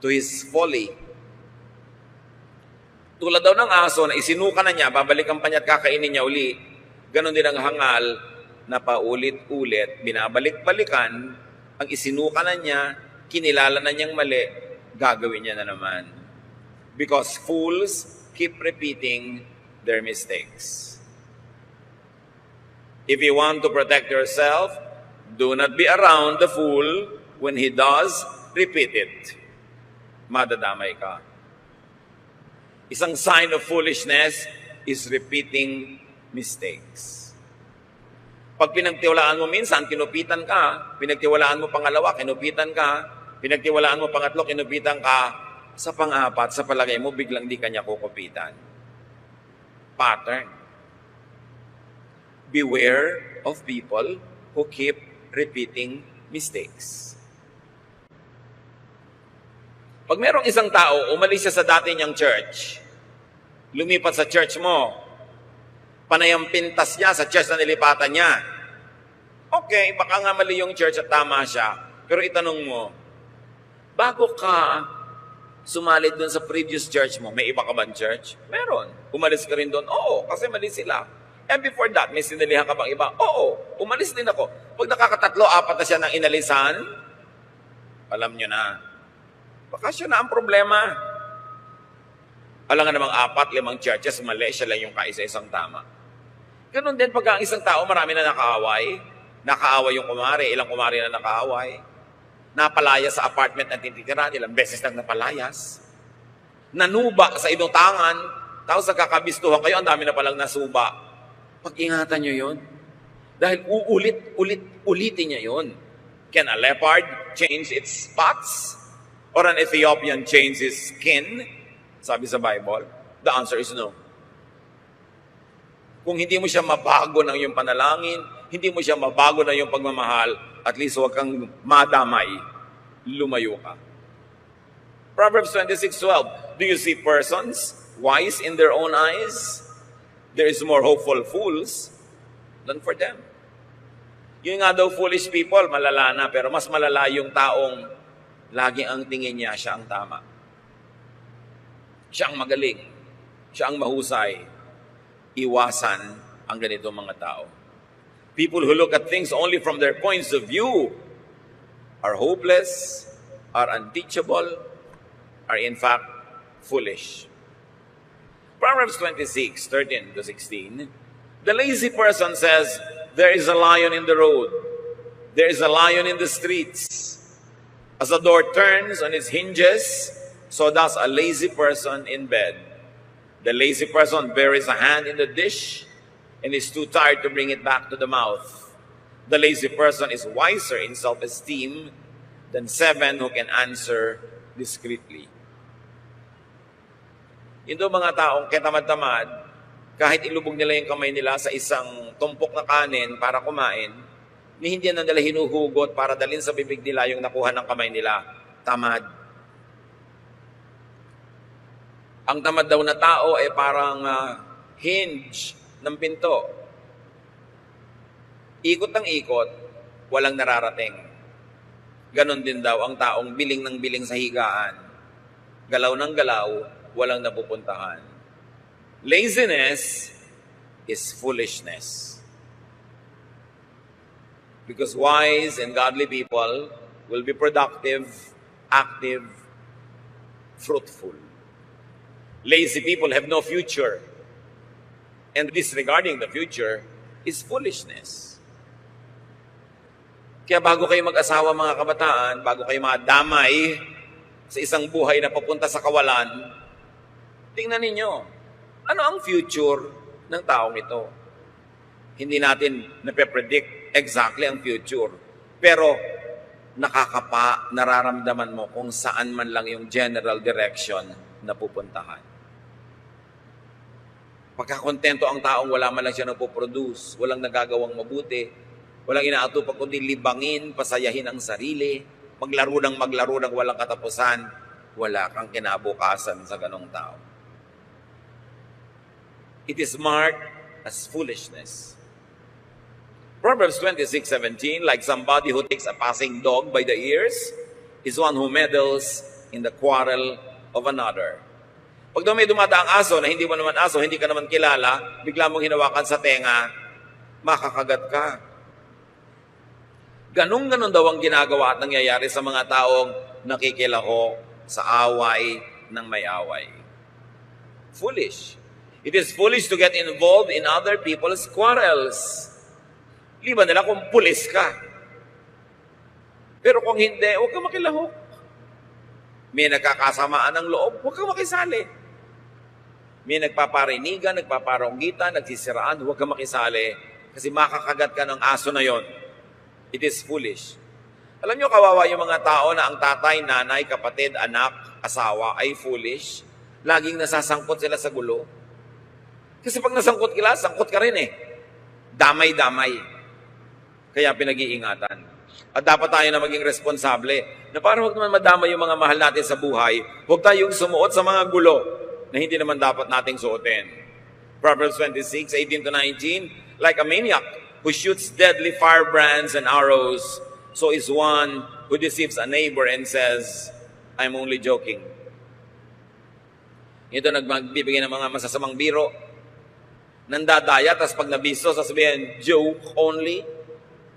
to his folly. Tulad daw ng aso na isinuka na niya, babalikan pa niya at kakainin niya uli, ganon din ang hangal na paulit-ulit, binabalik-balikan, ang isinuka na niya, kinilala na niyang mali, gagawin niya na naman. Because fools keep repeating their mistakes. If you want to protect yourself, do not be around the fool when he does repeat it. Madadamay ka. Isang sign of foolishness is repeating mistakes. Pag pinagtiwalaan mo minsan, kinupitan ka. Pinagtiwalaan mo pangalawa, kinupitan ka. Pinagtiwalaan mo pangatlo, kinupitan ka. Sa pang-apat, sa palagay mo, biglang di kanya kukupitan. Pattern. Beware of people who keep repeating mistakes. Pag merong isang tao, umalis siya sa dati niyang church, lumipat sa church mo, panayang pintas niya sa church na nilipatan niya. Okay, baka nga mali yung church at tama siya. Pero itanong mo, bago ka sumalit doon sa previous church mo, may iba ka bang church? Meron. Umalis ka rin doon? Oo, kasi mali sila. And before that, may sinalihan ka bang iba? Oo, umalis din ako. Pag nakakatatlo, apat na siya ng inalisan, alam nyo na, baka siya na ang problema. Alam nga namang 4-5 churches, mali, siya lang yung kaisa-isang tama. Ganun din pag ang isang tao, marami na nakaaway. Nakaaway yung kumari, ilang kumari na nakaaway. Napalayas sa apartment na tinitira, ilang beses nang napalayas. Nanuba sa inutangan, tapos nagkakabistuhan kayo, ang dami na palang nasuba. Pag-ingatan nyo yun. Dahil ulitin niya yun. Can a leopard change its spots? Or an Ethiopian change his skin? Sabi sa Bible. The answer is no. Kung hindi mo siya mabago ng iyong panalangin, hindi mo siya mabago ng iyong pagmamahal, at least huwag kang madamay, lumayo ka. Proverbs 26:12, do you see persons wise in their own eyes? There is more hopeful fools than for them. Yun nga daw, foolish people, malala na, pero mas malala yung taong lagi ang tingin niya, siya ang tama. Siya ang magaling. Siya ang mahusay. Iwasan ang ganitong mga tao. People who look at things only from their points of view are hopeless, are unteachable, are in fact foolish. Proverbs 26:13-16, the lazy person says, there is a lion in the road. There is a lion in the streets. As a door turns on its hinges, so does a lazy person in bed. The lazy person buries a hand in the dish and is too tired to bring it back to the mouth. The lazy person is wiser in self-esteem than 7 who can answer discreetly. Ito mga taong ketamad-tamad, kahit ilubog nila yung kamay nila sa isang tumpok na kanin para kumain, ni hindi na nila hinuhugot para dalhin sa bibig nila yung nakuha ng kamay nila. Tamad. Ang tamad daw na tao ay parang hinge ng pinto. Ikot ng ikot, walang nararating. Ganon din daw ang taong biling ng biling sa higaan. Galaw ng galaw, walang napupuntahan. Laziness is foolishness. Because wise and godly people will be productive, active, fruitful. Lazy people have no future. And disregarding the future is foolishness. Kaya bago kayo mag-asawa mga kabataan, bago kayo madamay sa isang buhay na papunta sa kawalan, tingnan ninyo, ano ang future ng taong ito? Hindi natin nape-predict exactly ang future. Pero nararamdaman mo kung saan man lang yung general direction na pupuntahan. Pagkakontento ang taong wala man lang siya napoproduce, walang nagagawang mabuti, walang inaatupag kundi libangin, pasayahin ang sarili, maglaro ng walang katapusan, wala kang kinabukasan sa ganong tao. It is marked as foolishness. Proverbs 26:17, like somebody who takes a passing dog by the ears, is one who meddles in the quarrel of another. Pag daw may dumadaang aso na hindi mo naman aso, hindi ka naman kilala, bigla mong hinawakan sa tenga, makakagat ka. Ganun daw ang ginagawa at nangyayari sa mga taong nakikilaho sa away ng may away. Foolish. It is foolish to get involved in other people's quarrels. Liban nila kung pulis ka. Pero kung hindi, huwag ka makilahok. May nagkakasamaan ng loob, huwag ka makisali. May nagpaparinigan, nagpaparonggitan, nagsisiraan, huwag ka makisali. Kasi makakagat ka ng aso na yon. It is foolish. Alam nyo, kawawa yung mga tao na ang tatay, nanay, kapatid, anak, asawa ay foolish. Laging nasasangkot sila sa gulo. Kasi pag nasangkot ka, sangkot ka rin eh. Damay-damay. Kaya pinag-iingatan. At dapat tayo na maging responsable na para huwag naman madama yung mga mahal natin sa buhay, huwag tayong sumuot sa mga gulo na hindi naman dapat nating suotin. Proverbs 26:18-19, like a maniac who shoots deadly firebrands and arrows, so is one who deceives a neighbor and says, I'm only joking. Ito nagbibigay ng mga masasamang biro, nandadaya, tapos pag nabisto, sasabihin, joke only.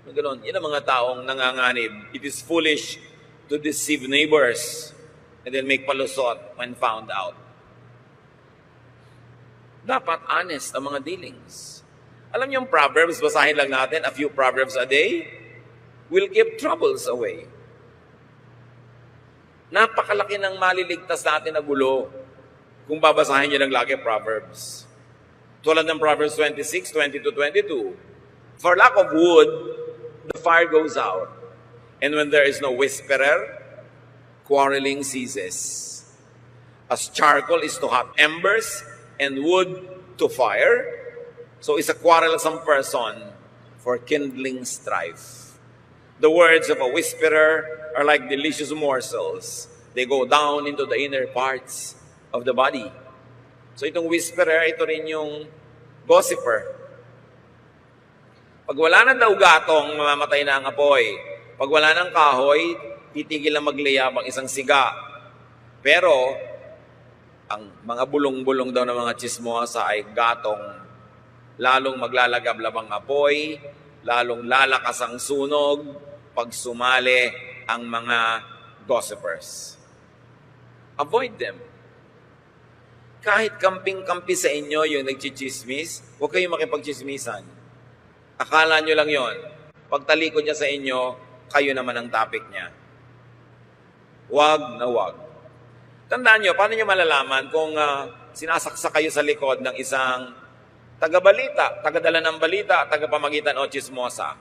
Ganon. Yan ang mga taong nanganganib. It is foolish to deceive neighbors and then make palusot when found out. Dapat honest ang mga dealings. Alam niyo yung Proverbs, basahin lang natin, a few Proverbs a day will keep troubles away. Napakalaki ng maliligtas natin na gulo kung babasahin niyo lang lagi Proverbs. Tulad ng Proverbs 26:20-22. For lack of wood, the fire goes out, and when there is no whisperer, quarreling ceases. As charcoal is to hot embers, and wood to fire, so is a quarrelsome person for kindling strife. The words of a whisperer are like delicious morsels. They go down into the inner parts of the body. So itong whisperer, ito rin yung gossiper. Pag wala ng daw gatong, mamamatay na ang apoy. Pag wala ng kahoy, titigil na magliyab ang isang siga. Pero, ang mga bulong-bulong daw ng mga chismosa ay gatong. Lalong maglalagablab ang apoy, lalong lalakas ang sunog, pag sumali ang mga gossipers. Avoid them. Kahit kamping-kampi sa inyo yung nagchichismis, huwag kayong makipagchismisan. Akala nyo lang yon. Pagtalikod niya sa inyo, kayo naman ang topic niya. Wag na wag. Tandaan nyo, paano nyo malalaman kung sinasaksa kayo sa likod ng isang taga-balita, taga-dala ng balita, taga-pamagitan o chismosa?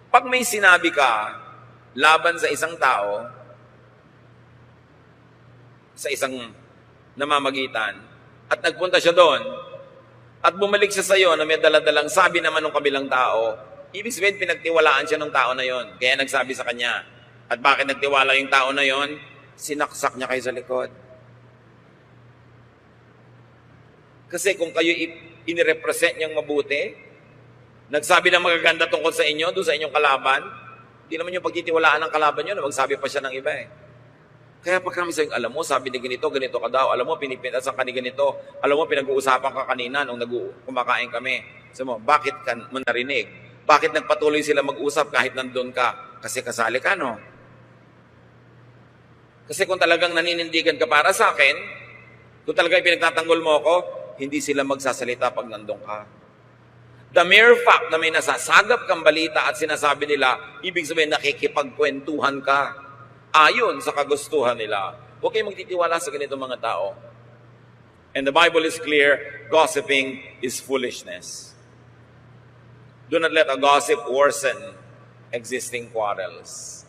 Pag may sinabi ka laban sa isang tao, sa isang namamagitan, at nagpunta siya doon, at bumalik siya sa iyo na may daladalang sabi naman ng kabilang tao, ibig sabihin pinagtiwalaan siya ng tao na yon. Kaya nagsabi sa kanya. At bakit nagtiwala yung tao na yon? Sinaksak niya kayo sa likod. Kasi kung kayo inirepresent niyang mabuti, nagsabi ng magaganda tungkol sa inyo, doon sa inyong kalaban, hindi naman yung pagtitiwalaan ng kalaban nyo na magsabi pa siya ng iba eh. Kaya pag kami sa'yo, alam mo, sabi ni ganito, ganito ka daw. Alam mo, pinipintasan ka ni ganito. Alam mo, pinag-uusapan ka kanina nung kumakain kami. Sabi mo, bakit ka mo narinig? Bakit nagpatuloy sila mag-usap kahit nandun ka? Kasi kasali ka, no? Kasi kung talagang naninindigan ka para sa akin, kung talagang pinagtatanggol mo ako, hindi sila magsasalita pag nandun ka. The mere fact na may nasasagap kang balita at sinasabi nila, ibig sabihin nakikipagkwentuhan ka ayon sa kagustuhan nila. Huwag kayong magtitiwala sa ganitong mga tao. And the Bible is clear, gossiping is foolishness. Do not let a gossip worsen existing quarrels.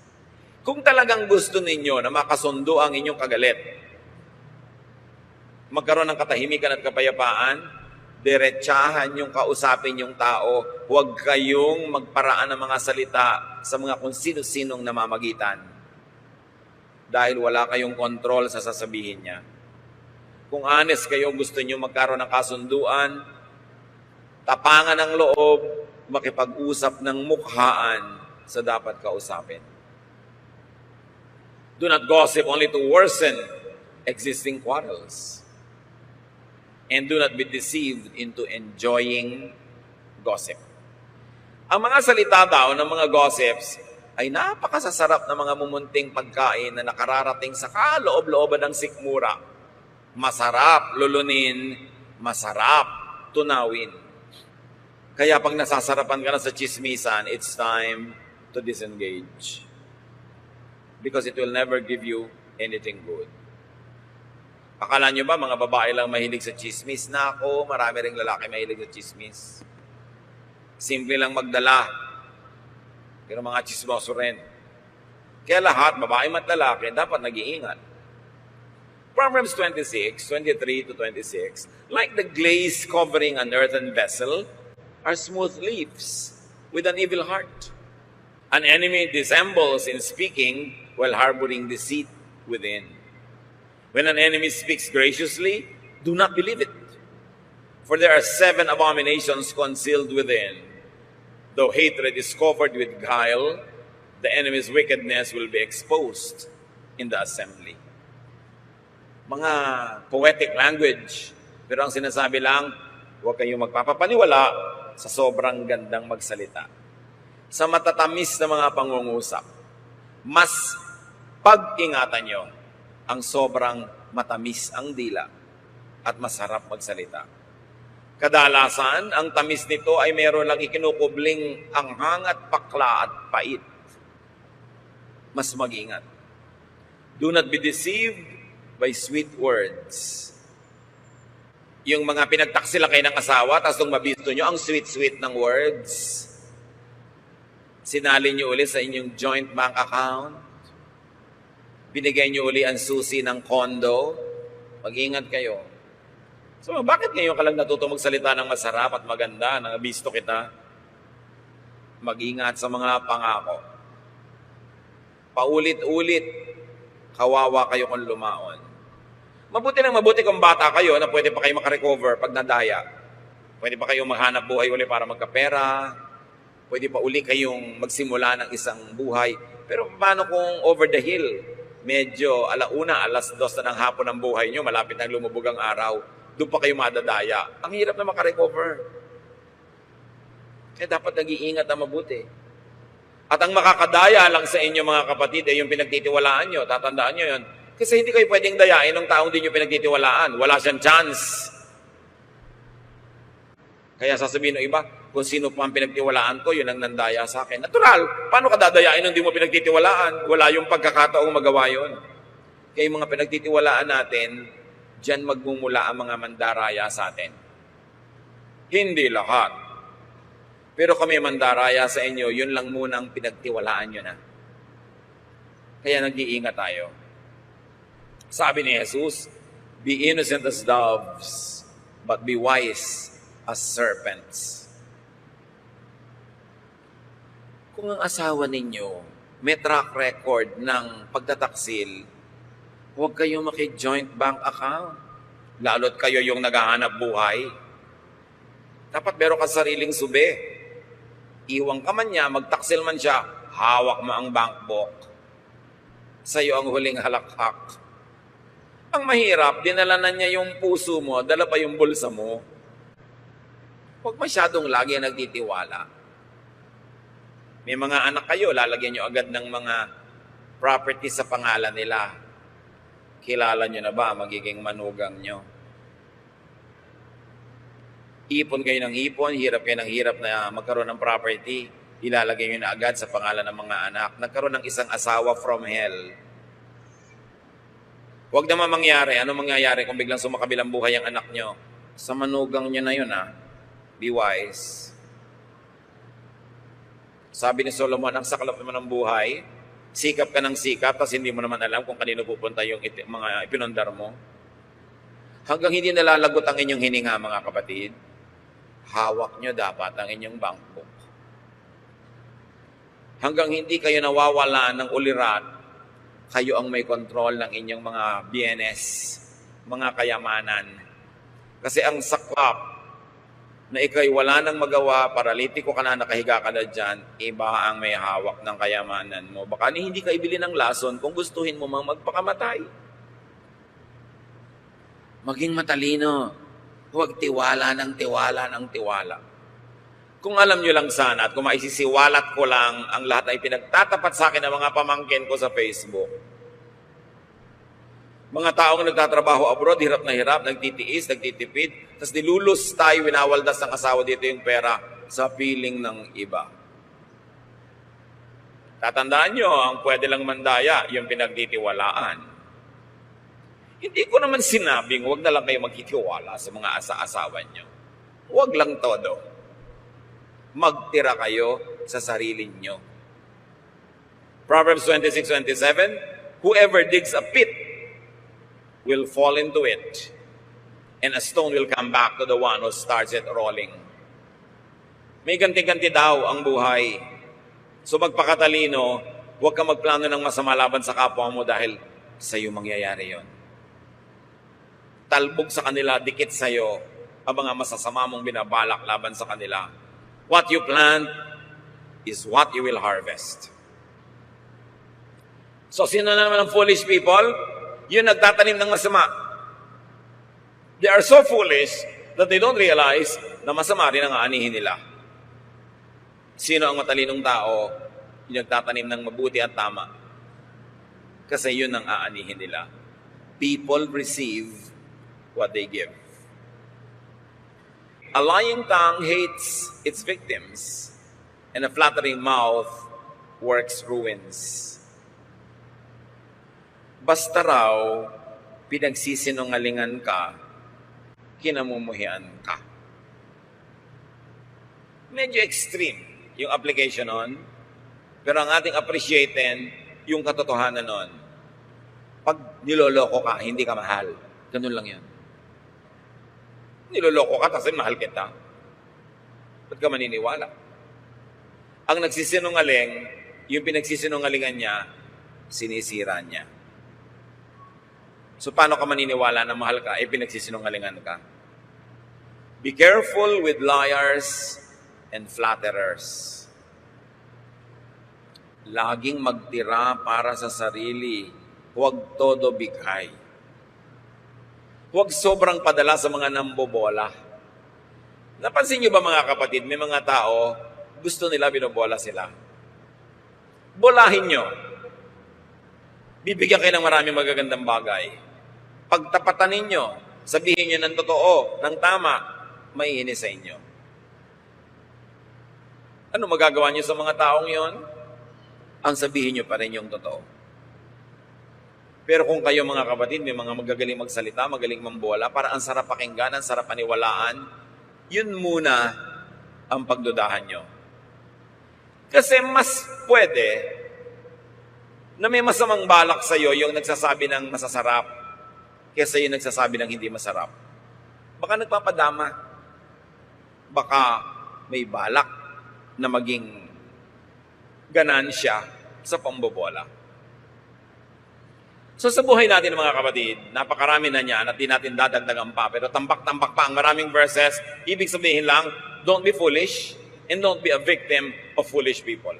Kung talagang gusto ninyo na makasundo ang inyong kagalit, magkaroon ng katahimikan at kapayapaan, diretsahan yung kausapin yung tao. Huwag kayong magparaan ng mga salita sa mga kung sino-sinong namamagitan. Dahil wala kayong kontrol sa sasabihin niya. Kung honest kayo, gusto niyo magkaroon ng kasunduan, tapangan ng loob, makipag-usap ng mukhaan sa dapat kausapin. Do not gossip only to worsen existing quarrels. And do not be deceived into enjoying gossip. Ang mga salita daw ng mga gossips ay napakasasarap na mga mumunting pagkain na nakararating sa kaloob-looban ng sikmura. Masarap lulunin, masarap tunawin. Kaya pag nasasarapan ka na sa chismisan, it's time to disengage. Because it will never give you anything good. Akala nyo ba mga babae lang mahilig sa chismis? Nako, marami ring lalaki mahilig sa chismis. Simple lang magdala. Pero mga chismoso rin. Kaya lahat, babae at lalaki, dapat nag-iingat. Proverbs 26:23-26, like the glaze covering an earthen vessel are smooth leaves with an evil heart. An enemy dissembles in speaking while harboring deceit within. When an enemy speaks graciously, do not believe it. For there are 7 abominations concealed within. Though hatred is covered with guile, the enemy's wickedness will be exposed in the assembly. Mga poetic language. Pero ang sinasabi lang, huwag kayong magpapapaniwala sa sobrang gandang magsalita. Sa matatamis na mga pangungusap, mas pag-ingatan nyo ang sobrang matamis ang dila at masarap magsalita. Kadalasan, ang tamis nito ay meron lang ikinukubling anghang at pakla at pait. Mas mag-ingat. Do not be deceived by sweet words. Yung mga pinagtaksila kayo ng asawa, tapos nung mabisto nyo, ang sweet-sweet ng words. Sinali nyo ulit sa inyong joint bank account. Binigay nyo uli ang susi ng condo. Mag-ingat kayo. So, bakit ngayon ka lang natuto magsalita ng masarap at maganda, nang nabisto kita? Mag-ingat sa mga pangako. Paulit-ulit, kawawa kayo kung lumaon. Mabuti kung bata kayo na pwede pa kayo makarecover pag nadaya. Pwede pa kayong maghanap buhay uli para magkapera. Pwede pa uli kayong magsimula ng isang buhay. Pero paano kung over the hill? Medyo 1:00, 2:00 na ng hapon ang buhay nyo, malapit na lumubog ang araw, doon pa kayo madadaya. Ang hirap na makarecover. Kaya dapat nag-iingat na mabuti. At ang makakadaya lang sa inyo mga kapatid ay yung pinagtitiwalaan nyo. Tatandaan nyo yun. Kasi hindi kayo pwedeng dayain ng taong di nyo pinagtitiwalaan. Wala siyang chance. Kaya sasabihin ng iba, kung sino pa ang pinagtiwalaan ko, yun ang nandaya sa akin. Natural, paano ka dadayain nung di mo pinagtitiwalaan? Wala yung pagkakataong magawa yun. Kaya yung mga pinagtitiwalaan natin, diyan magmumula ang mga mandaraya sa atin. Hindi lahat. Pero kami mandaraya sa inyo, yun lang muna ang pinagtiwalaan nyo na. Kaya nag-iingat tayo. Sabi ni Jesus, be innocent as doves, but be wise as serpents. Kung ang asawa ninyo may track record ng pagtataksil, huwag kayong maki-joint bank account. Lalo't kayo yung naghahanap buhay. Dapat meron ka sariling sube. Iwang ka man niya, magtaksil man siya, hawak mo ang bank book. Sa'yo ang huling halakhak. Ang mahirap, dinala na niya yung puso mo, dala pa yung bulsa mo. Huwag masyadong lagi nagtitiwala. May mga anak kayo, lalagyan nyo agad ng mga property sa pangalan nila. Kilala nyo na ba magiging manugang nyo? Ipon kayo ng ipon, hirap kayo ng hirap na magkaroon ng property, ilalagay nyo na agad sa pangalan ng mga anak. Nagkaroon ng isang asawa from hell. Huwag naman mangyari. Ano mangyayari kung biglang sumakabilang buhay ang anak nyo? Sa manugang nyo na yun, ha? Be wise. Sabi ni Solomon, ang saklap naman ng buhay, sikap ka ng sikap, tapos hindi mo naman alam kung kanino pupunta yung mga ipinundar mo. Hanggang hindi nalalagot ang inyong hininga, mga kapatid, hawak nyo dapat ang inyong bank book. Hanggang hindi kayo nawawala ng ulirat, kayo ang may control ng inyong mga bienes, mga kayamanan. Kasi ang saklap na ikaw'y wala nang magawa, paralitiko ka na, nakahiga ka na dyan, iba ang may hawak ng kayamanan mo. Baka hindi ka ibili ng lason kung gustuhin mo mang magpakamatay. Maging matalino. Huwag tiwala ng tiwala. Kung alam nyo lang sana at kung maisisiwalat ko lang ang lahat ay pinagtatapat sa akin ng mga pamangkin ko sa Facebook. Mga taong nagtatrabaho abroad, hirap na hirap, nagtitiis, nagtitipid, tapos dilulus tayo, winawaldas ng asawa dito yung pera sa piling ng iba. Tatandaan nyo, ang pwede lang mandaya, yung pinagtitiwalaan. Hindi ko naman sinabing huwag na lang kayo magtitiwala sa mga asa-asawa nyo. Huwag lang todo. Magtira kayo sa sarili nyo. Proverbs 26:27, whoever digs a pit will fall into it, and a stone will come back to the one who starts it rolling. May ganti-ganti daw ang buhay. So magpakatalino, huwag ka magplano ng masama laban sa kapwa mo dahil sa iyo mangyayari yon. Talbog sa kanila, dikit sa iyo ang mga masasama mong binabalak laban sa kanila. What you plant is what you will harvest. So sino naman ang foolish people? Yun nagtatanim ng masama. They are so foolish that they don't realize na masama rin ang aanihin nila. Sino ang matalinong tao? Yung nagtatanim ng mabuti at tama. Kasi yun ang aanihin nila. People receive what they give. A lying tongue hates its victims, and a flattering mouth works ruins. Basta raw, pinagsisinungalingan ka, kinamumuhian ka. Medyo extreme yung application nun, pero ang ating appreciaten, yung katotohanan nun. Pag niloloko ka, hindi ka mahal. Ganun lang yan. Niloloko ka kasi mahal kita. Ba't ka maniniwala? Ang nagsisinungaling, yung pinagsisinungalingan niya, sinisira niya. So paano ka maniniwala na mahal ka, pinagsisinungalingan ka? Be careful with liars and flatterers. Laging magtira para sa sarili. Huwag todo bigay. Huwag sobrang padala sa mga nambobola. Napansin niyo ba mga kapatid, may mga tao, gusto nila binobola sila. Bolahin nyo. Bibigyan kayo ng maraming magagandang bagay. Pagtapatan ninyo, sabihin nyo ng totoo, ng tama, maiinis sa inyo. Ano magagawa nyo sa mga taong yon? Ang sabihin nyo pa rin yung totoo. Pero kung kayo mga kapatid, may mga magagaling magsalita, magaling mambola, para ang sarap pakinggan, ang sarap paniwalaan, yun muna ang pagdudahan nyo. Kasi mas pwede na may masamang balak sa'yo yung nagsasabi ng masasarap kesa yung nagsasabi ng hindi masarap. Baka nagpapadama. Baka may balak na maging ganansya sa pambobola. So sa buhay natin mga kapatid, napakarami na niyan at di natin dadagdagan pa. Pero tambak-tambak pa ang maraming verses. Ibig sabihin lang, don't be foolish and don't be a victim of foolish people.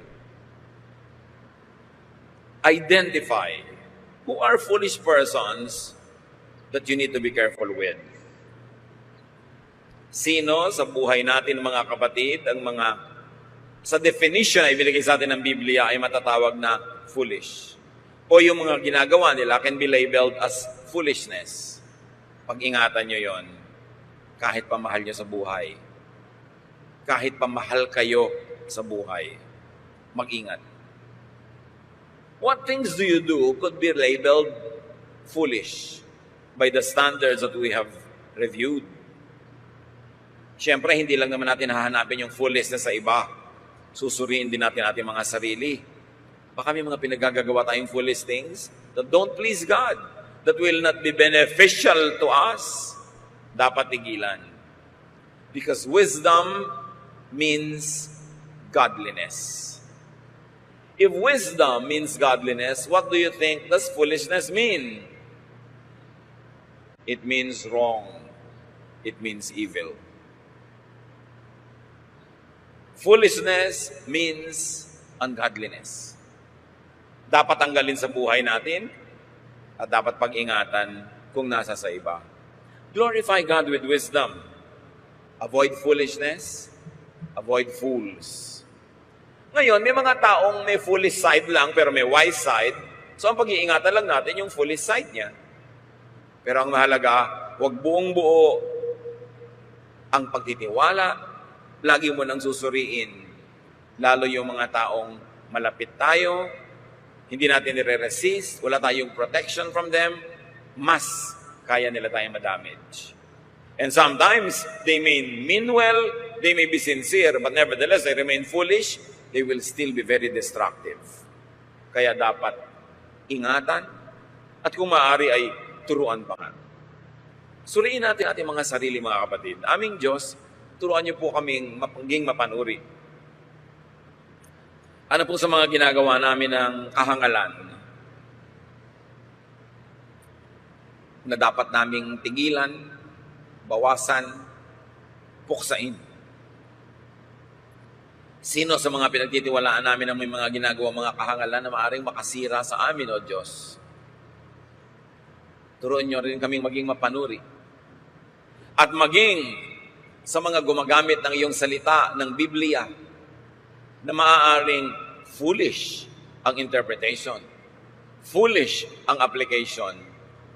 Identify who are foolish persons that you need to be careful with. Sino sa buhay natin mga kapatid, ang mga sa definition na ibinigay sa atin ng Biblia ay matatawag na foolish. O yung mga ginagawa nila can be labeled as foolishness. Pag-ingatan nyo yon. kahit pa mahal nyo sa buhay. Kahit pa mahal kayo sa buhay. Mag-ingat. What things do you do could be labeled foolish by the standards that we have reviewed. Siyempre, hindi lang naman natin hahanapin yung foolishness sa iba. Susuriin din natin ating mga sarili. Baka may mga pinagagagawa tayong foolish things that don't please God, that will not be beneficial to us. Dapat tigilan. Because wisdom means godliness. If wisdom means godliness, what do you think does foolishness mean? It means wrong. It means evil. Foolishness means ungodliness. Dapat tanggalin sa buhay natin at dapat pag-ingatan kung nasa sa iba. Glorify God with wisdom. Avoid foolishness. Avoid fools. Ngayon, may mga taong may foolish side lang pero may wise side. So ang pag-iingatan lang natin yung foolish side niya. Pero ang mahalaga, huwag buong buo ang pagtitiwala. Lagi mo nang susuriin. Lalo yung mga taong malapit tayo, hindi natin nire-resist, wala tayong protection from them, mas kaya nila tayong madamage. And sometimes, they may mean well, they may be sincere, but nevertheless, they remain foolish, they will still be very destructive. Kaya dapat ingatan, at kung maaari ay turuan pa nga. Suriin natin ating mga sarili, mga kapatid. Aming Diyos, turuan niyo po kaming maging mapanuri. Ano po sa mga ginagawa namin ng kahangalan na dapat naming tigilan, bawasan, puksain? Sino sa mga pinagtitiwalaan namin ang may mga ginagawa, mga kahangalan na maaaring makasira sa amin, O Diyos? Turuan niyo rin kaming maging mapanuri. At maging sa mga gumagamit ng iyong salita, ng Biblia, na maaaring foolish ang interpretation, foolish ang application.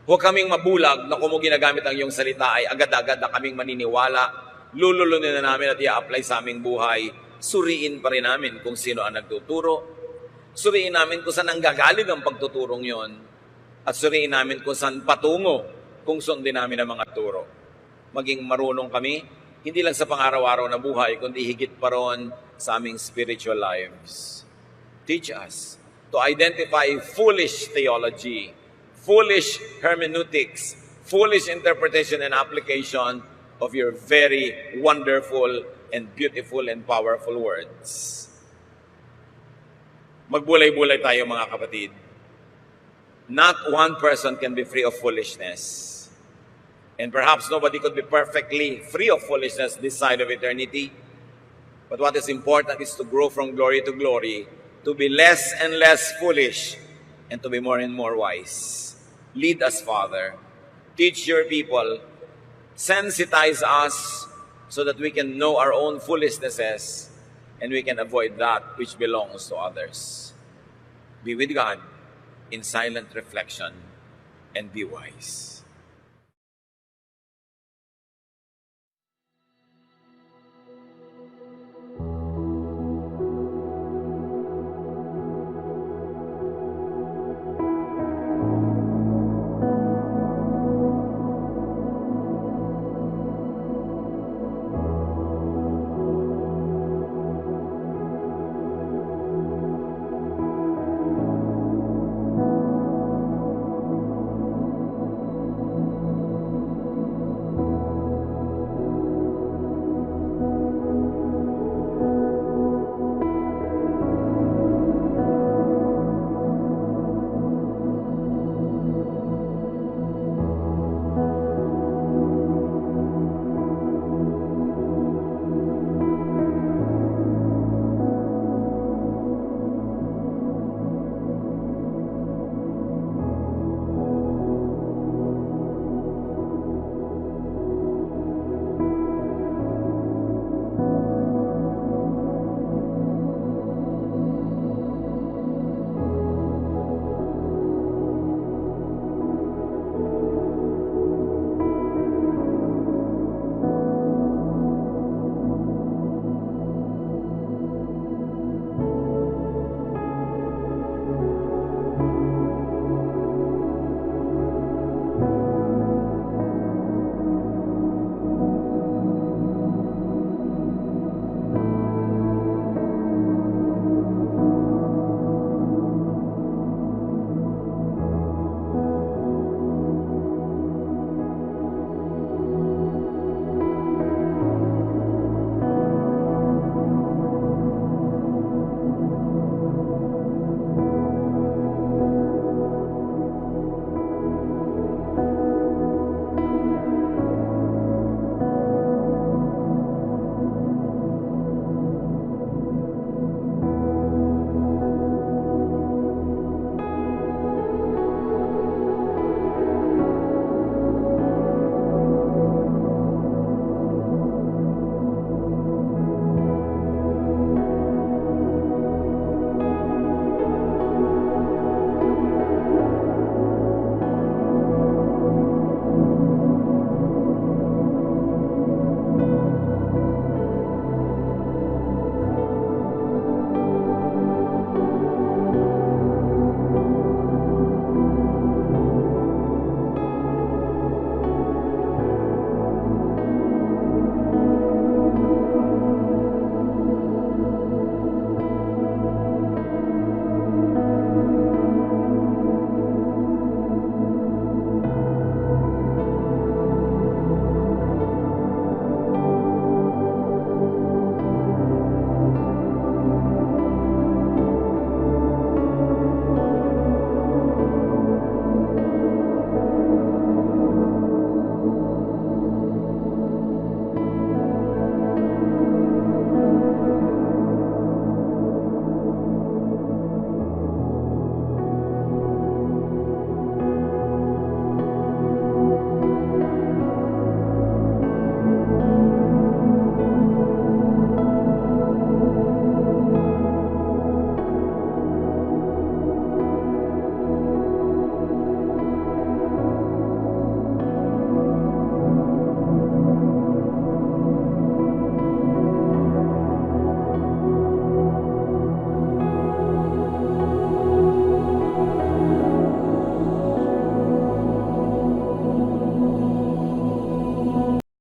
Huwag kaming mabulag na kung ginagamit ang iyong salita ay agad-agad na kaming maniniwala, lululunin na namin at i-apply sa aming buhay. Suriin pa rin namin kung sino ang nagtuturo. Suriin namin kung saan ang gagaling ang pagtuturong yon. At suriin namin kung saan patungo kung sundin namin ang mga turo. Maging marunong kami, hindi lang sa pang-araw-araw na buhay, kundi higit pa ron sa aming spiritual lives. Teach us to identify foolish theology, foolish hermeneutics, foolish interpretation and application of your very wonderful and beautiful and powerful words. Magbulay-bulay tayo, mga kapatid. Not one person can be free of foolishness. And perhaps nobody could be perfectly free of foolishness this side of eternity. But what is important is to grow from glory to glory, to be less and less foolish, and to be more and more wise. Lead us, Father. Teach your people. Sensitize us so that we can know our own foolishnesses and we can avoid that which belongs to others. Be with God in silent reflection and be wise.